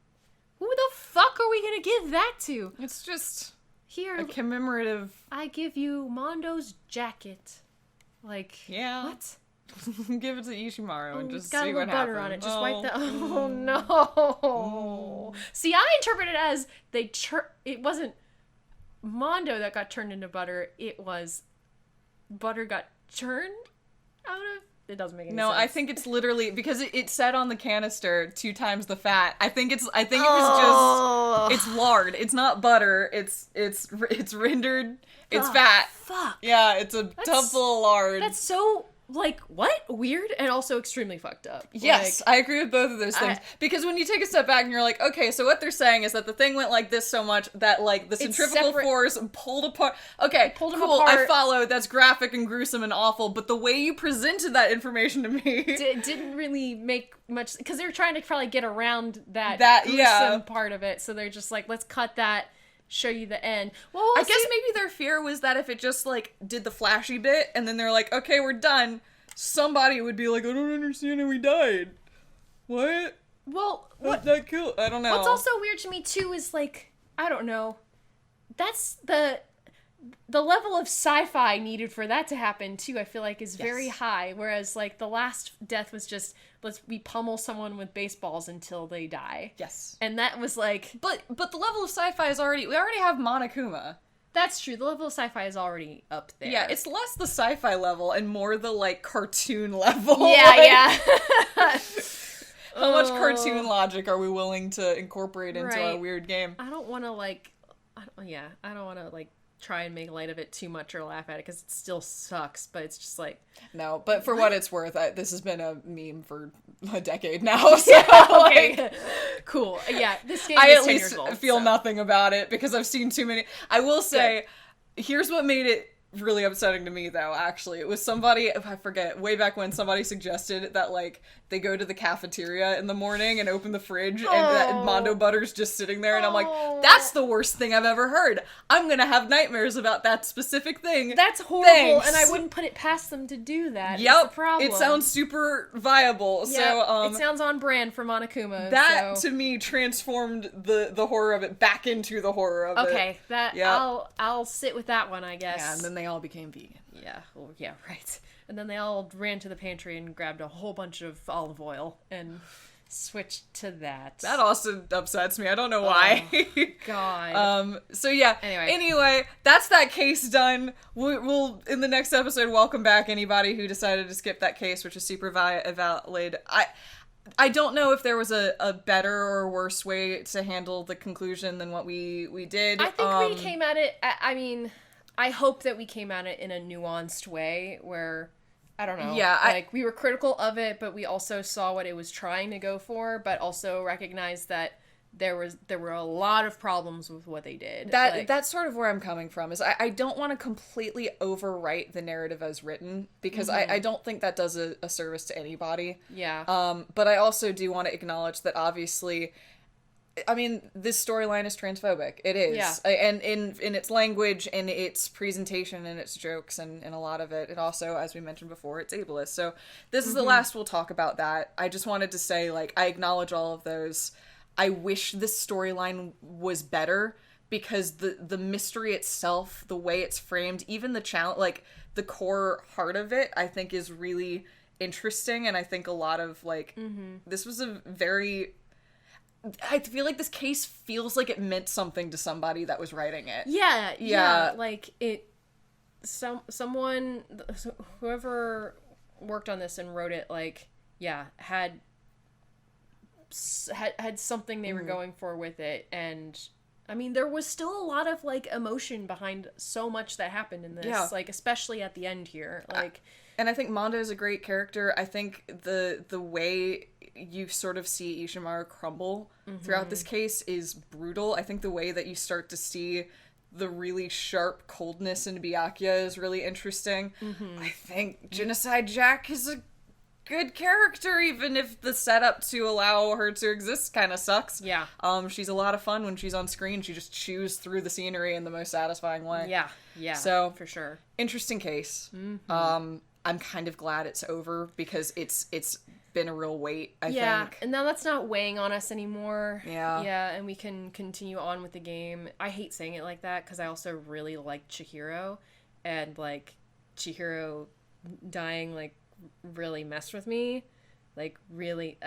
[SPEAKER 2] Who the fuck are we gonna give that to?
[SPEAKER 1] It's just
[SPEAKER 2] Here,
[SPEAKER 1] a commemorative...
[SPEAKER 2] I give you Mondo's jacket. Like,
[SPEAKER 1] Yeah.
[SPEAKER 2] what?
[SPEAKER 1] Give it to Ishimaru and just
[SPEAKER 2] got
[SPEAKER 1] see
[SPEAKER 2] a
[SPEAKER 1] what
[SPEAKER 2] little butter
[SPEAKER 1] happens.
[SPEAKER 2] on it. Just wipe that. Oh no! See, I interpreted it as it wasn't Mondo that got turned into butter. It was butter got churned out of. It doesn't make any
[SPEAKER 1] No,
[SPEAKER 2] sense.
[SPEAKER 1] I think it's literally because it said on the canister 2 times the fat. I think it was just it's lard. It's not butter. It's rendered. It's fat.
[SPEAKER 2] Fuck.
[SPEAKER 1] Yeah, it's a tub full of lard.
[SPEAKER 2] That's so like what weird and also extremely fucked up.
[SPEAKER 1] Yes,
[SPEAKER 2] Like,
[SPEAKER 1] I agree with both of those things. Because when you take a step back and you're like, okay, so what they're saying is that the thing went like this so much that like the centrifugal force pulled apart. Okay,
[SPEAKER 2] pulled them
[SPEAKER 1] cool,
[SPEAKER 2] apart.
[SPEAKER 1] I follow. That's graphic and gruesome and awful. But the way you presented that information to me,
[SPEAKER 2] it didn't really make much because they were trying to probably get around that gruesome part of it. So they're just like, let's cut that. Show you the end. Well,
[SPEAKER 1] I guess maybe their fear was that if it just like did the flashy bit and then they're like, okay, we're done, somebody would be like, I don't understand how he died. What?
[SPEAKER 2] Well,
[SPEAKER 1] That killed? I don't know.
[SPEAKER 2] what's also weird to me too is like, I don't know. That's the level of sci-fi needed for that to happen too. I feel like is very high. Whereas like the last death was just we pummel someone with baseballs until they die.
[SPEAKER 1] Yes.
[SPEAKER 2] And that was like,
[SPEAKER 1] But the level of sci-fi is we already have Monokuma.
[SPEAKER 2] that's true. The level of sci-fi is already up there.
[SPEAKER 1] Yeah, it's less the sci-fi level and more the like cartoon level.
[SPEAKER 2] Yeah.
[SPEAKER 1] How much cartoon logic are we willing to incorporate into our
[SPEAKER 2] Right.
[SPEAKER 1] weird game?
[SPEAKER 2] I don't want to like, I don't want to like try and make light of it too much or laugh at it because it still sucks, but it's just like...
[SPEAKER 1] No, but for what it's worth, this has been a meme for a decade now, so
[SPEAKER 2] okay. Cool. Yeah, this game
[SPEAKER 1] I
[SPEAKER 2] is
[SPEAKER 1] at
[SPEAKER 2] 10
[SPEAKER 1] least
[SPEAKER 2] years old,
[SPEAKER 1] feel
[SPEAKER 2] so.
[SPEAKER 1] nothing about it because I've seen too many. I will say, here's what made it really upsetting to me, though, actually. It was somebody, I forget, way back when somebody suggested that, like, they go to the cafeteria in the morning and open the fridge and that Mondo Butter's just sitting there, and I'm like, that's the worst thing I've ever heard. I'm gonna have nightmares about that specific thing.
[SPEAKER 2] That's horrible,
[SPEAKER 1] Thanks.
[SPEAKER 2] and I wouldn't put it past them to do that.
[SPEAKER 1] Yep,
[SPEAKER 2] It's the problem.
[SPEAKER 1] it sounds super viable.
[SPEAKER 2] Yep,
[SPEAKER 1] So,
[SPEAKER 2] it sounds on brand for Monokuma.
[SPEAKER 1] that,
[SPEAKER 2] so.
[SPEAKER 1] to me, transformed the horror of it back into the horror of it.
[SPEAKER 2] Okay, that
[SPEAKER 1] Yep.
[SPEAKER 2] I'll sit with that one, I guess.
[SPEAKER 1] Yeah, and then they all became vegan.
[SPEAKER 2] Yeah, well, yeah, right. And then they all ran to the pantry and grabbed a whole bunch of olive oil and switched to that.
[SPEAKER 1] That also upsets me. I don't know why.
[SPEAKER 2] God.
[SPEAKER 1] So yeah. Anyway, that's that case done. We'll in the next episode welcome back anybody who decided to skip that case, which is super valid. I don't know if there was a better or worse way to handle the conclusion than what we did.
[SPEAKER 2] I think we came at it. I mean, I hope that we came at it in a nuanced way where, I don't know.
[SPEAKER 1] Yeah,
[SPEAKER 2] like we were critical of it, but we also saw what it was trying to go for, but also recognized that there were a lot of problems with what they did.
[SPEAKER 1] That's sort of where I'm coming from. Is I don't want to completely overwrite the narrative as written because I don't think that does a service to anybody.
[SPEAKER 2] Yeah.
[SPEAKER 1] But I also do want to acknowledge that obviously, I mean, this storyline is transphobic. It is.
[SPEAKER 2] Yeah.
[SPEAKER 1] And in its language, and its presentation, and its jokes, and a lot of it. It also, as we mentioned before, it's ableist. So this is the last we'll talk about that. I just wanted to say, like, I acknowledge all of those. I wish this storyline was better because the mystery itself, the way it's framed, even the challenge, like, the core heart of it, I think is really interesting. And I think a lot of, like, this was a very... I feel like this case feels like it meant something to somebody that was writing it.
[SPEAKER 2] Yeah. Like someone, whoever worked on this and wrote it, like, yeah, had something they were going for with it. And I mean, there was still a lot of, like, emotion behind so much that happened in this, like, especially at the end here. Like,
[SPEAKER 1] and I think Mondo is a great character. I think the way you sort of see Ishimaru crumble throughout this case is brutal. I think the way that you start to see the really sharp coldness in Byakuya is really interesting. I think Genocide Jack is a good character, even if the setup to allow her to exist kind of sucks.
[SPEAKER 2] Yeah.
[SPEAKER 1] She's a lot of fun when she's on screen. She just chews through the scenery in the most satisfying way.
[SPEAKER 2] Yeah.
[SPEAKER 1] So,
[SPEAKER 2] for sure.
[SPEAKER 1] Interesting case. I'm kind of glad it's over because it's been a real weight, I think.
[SPEAKER 2] And now that's not weighing on us anymore.
[SPEAKER 1] Yeah,
[SPEAKER 2] and we can continue on with the game. I hate saying it like that because I also really like Chihiro, and, like, Chihiro dying, like, really messed with me. Like, really,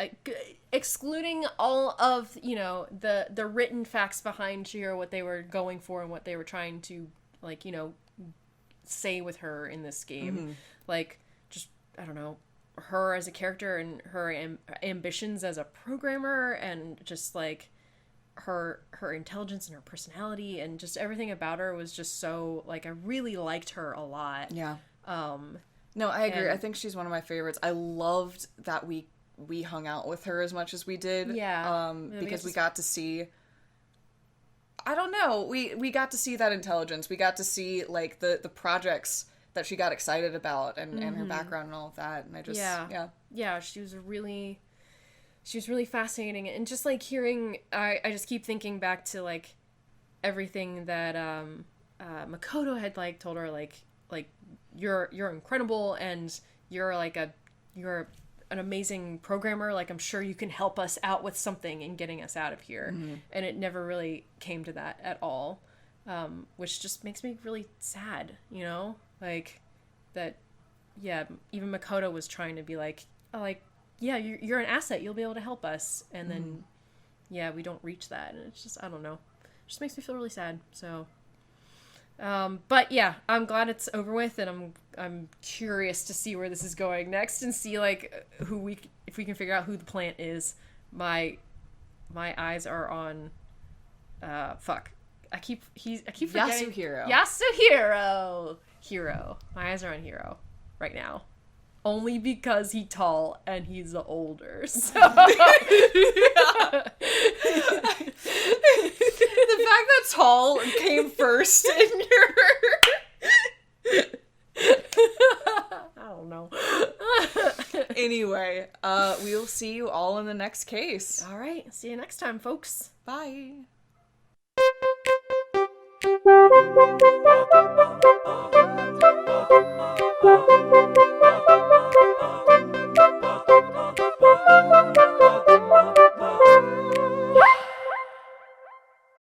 [SPEAKER 2] excluding all of, you know, the written facts behind Chihiro, what they were going for and what they were trying to, like, you know, say with her in this game. Like, just, I don't know, her as a character and her ambitions as a programmer, and just, like, her intelligence and her personality and just everything about her was just so, like, I really liked her a lot.
[SPEAKER 1] Yeah. No, I agree. I think she's one of my favorites. I loved that we hung out with her as much as we did.
[SPEAKER 2] Yeah.
[SPEAKER 1] Because we got to see, I don't know, we got to see that intelligence. We got to see, like, the projects that she got excited about and her background and all of that. And I just,
[SPEAKER 2] yeah, she was really fascinating. And just, like, hearing, I just keep thinking back to, like, everything that Makoto had, like, told her, like you're incredible, and you're an amazing programmer. Like, I'm sure you can help us out with something in getting us out of here. And it never really came to that at all, which just makes me really sad, you know? Like, that, yeah, even Makoto was trying to be like, oh, like, yeah, you're an asset, you'll be able to help us. And then, yeah, we don't reach that. And it's just, I don't know. It just makes me feel really sad, so... but yeah, I'm glad it's over with, and I'm curious to see where this is going next, and see, like, if we can figure out who the plant is. My eyes are on, I keep forgetting.
[SPEAKER 1] Yasuhiro.
[SPEAKER 2] Yasuhiro. Hero. My eyes are on Hero right now. Only because he's tall and he's older. So. The
[SPEAKER 1] fact that tall came first in your...
[SPEAKER 2] I don't know.
[SPEAKER 1] Anyway, we will see you all in the next case.
[SPEAKER 2] All right. See you next time, folks.
[SPEAKER 1] Bye.
[SPEAKER 4] Bye.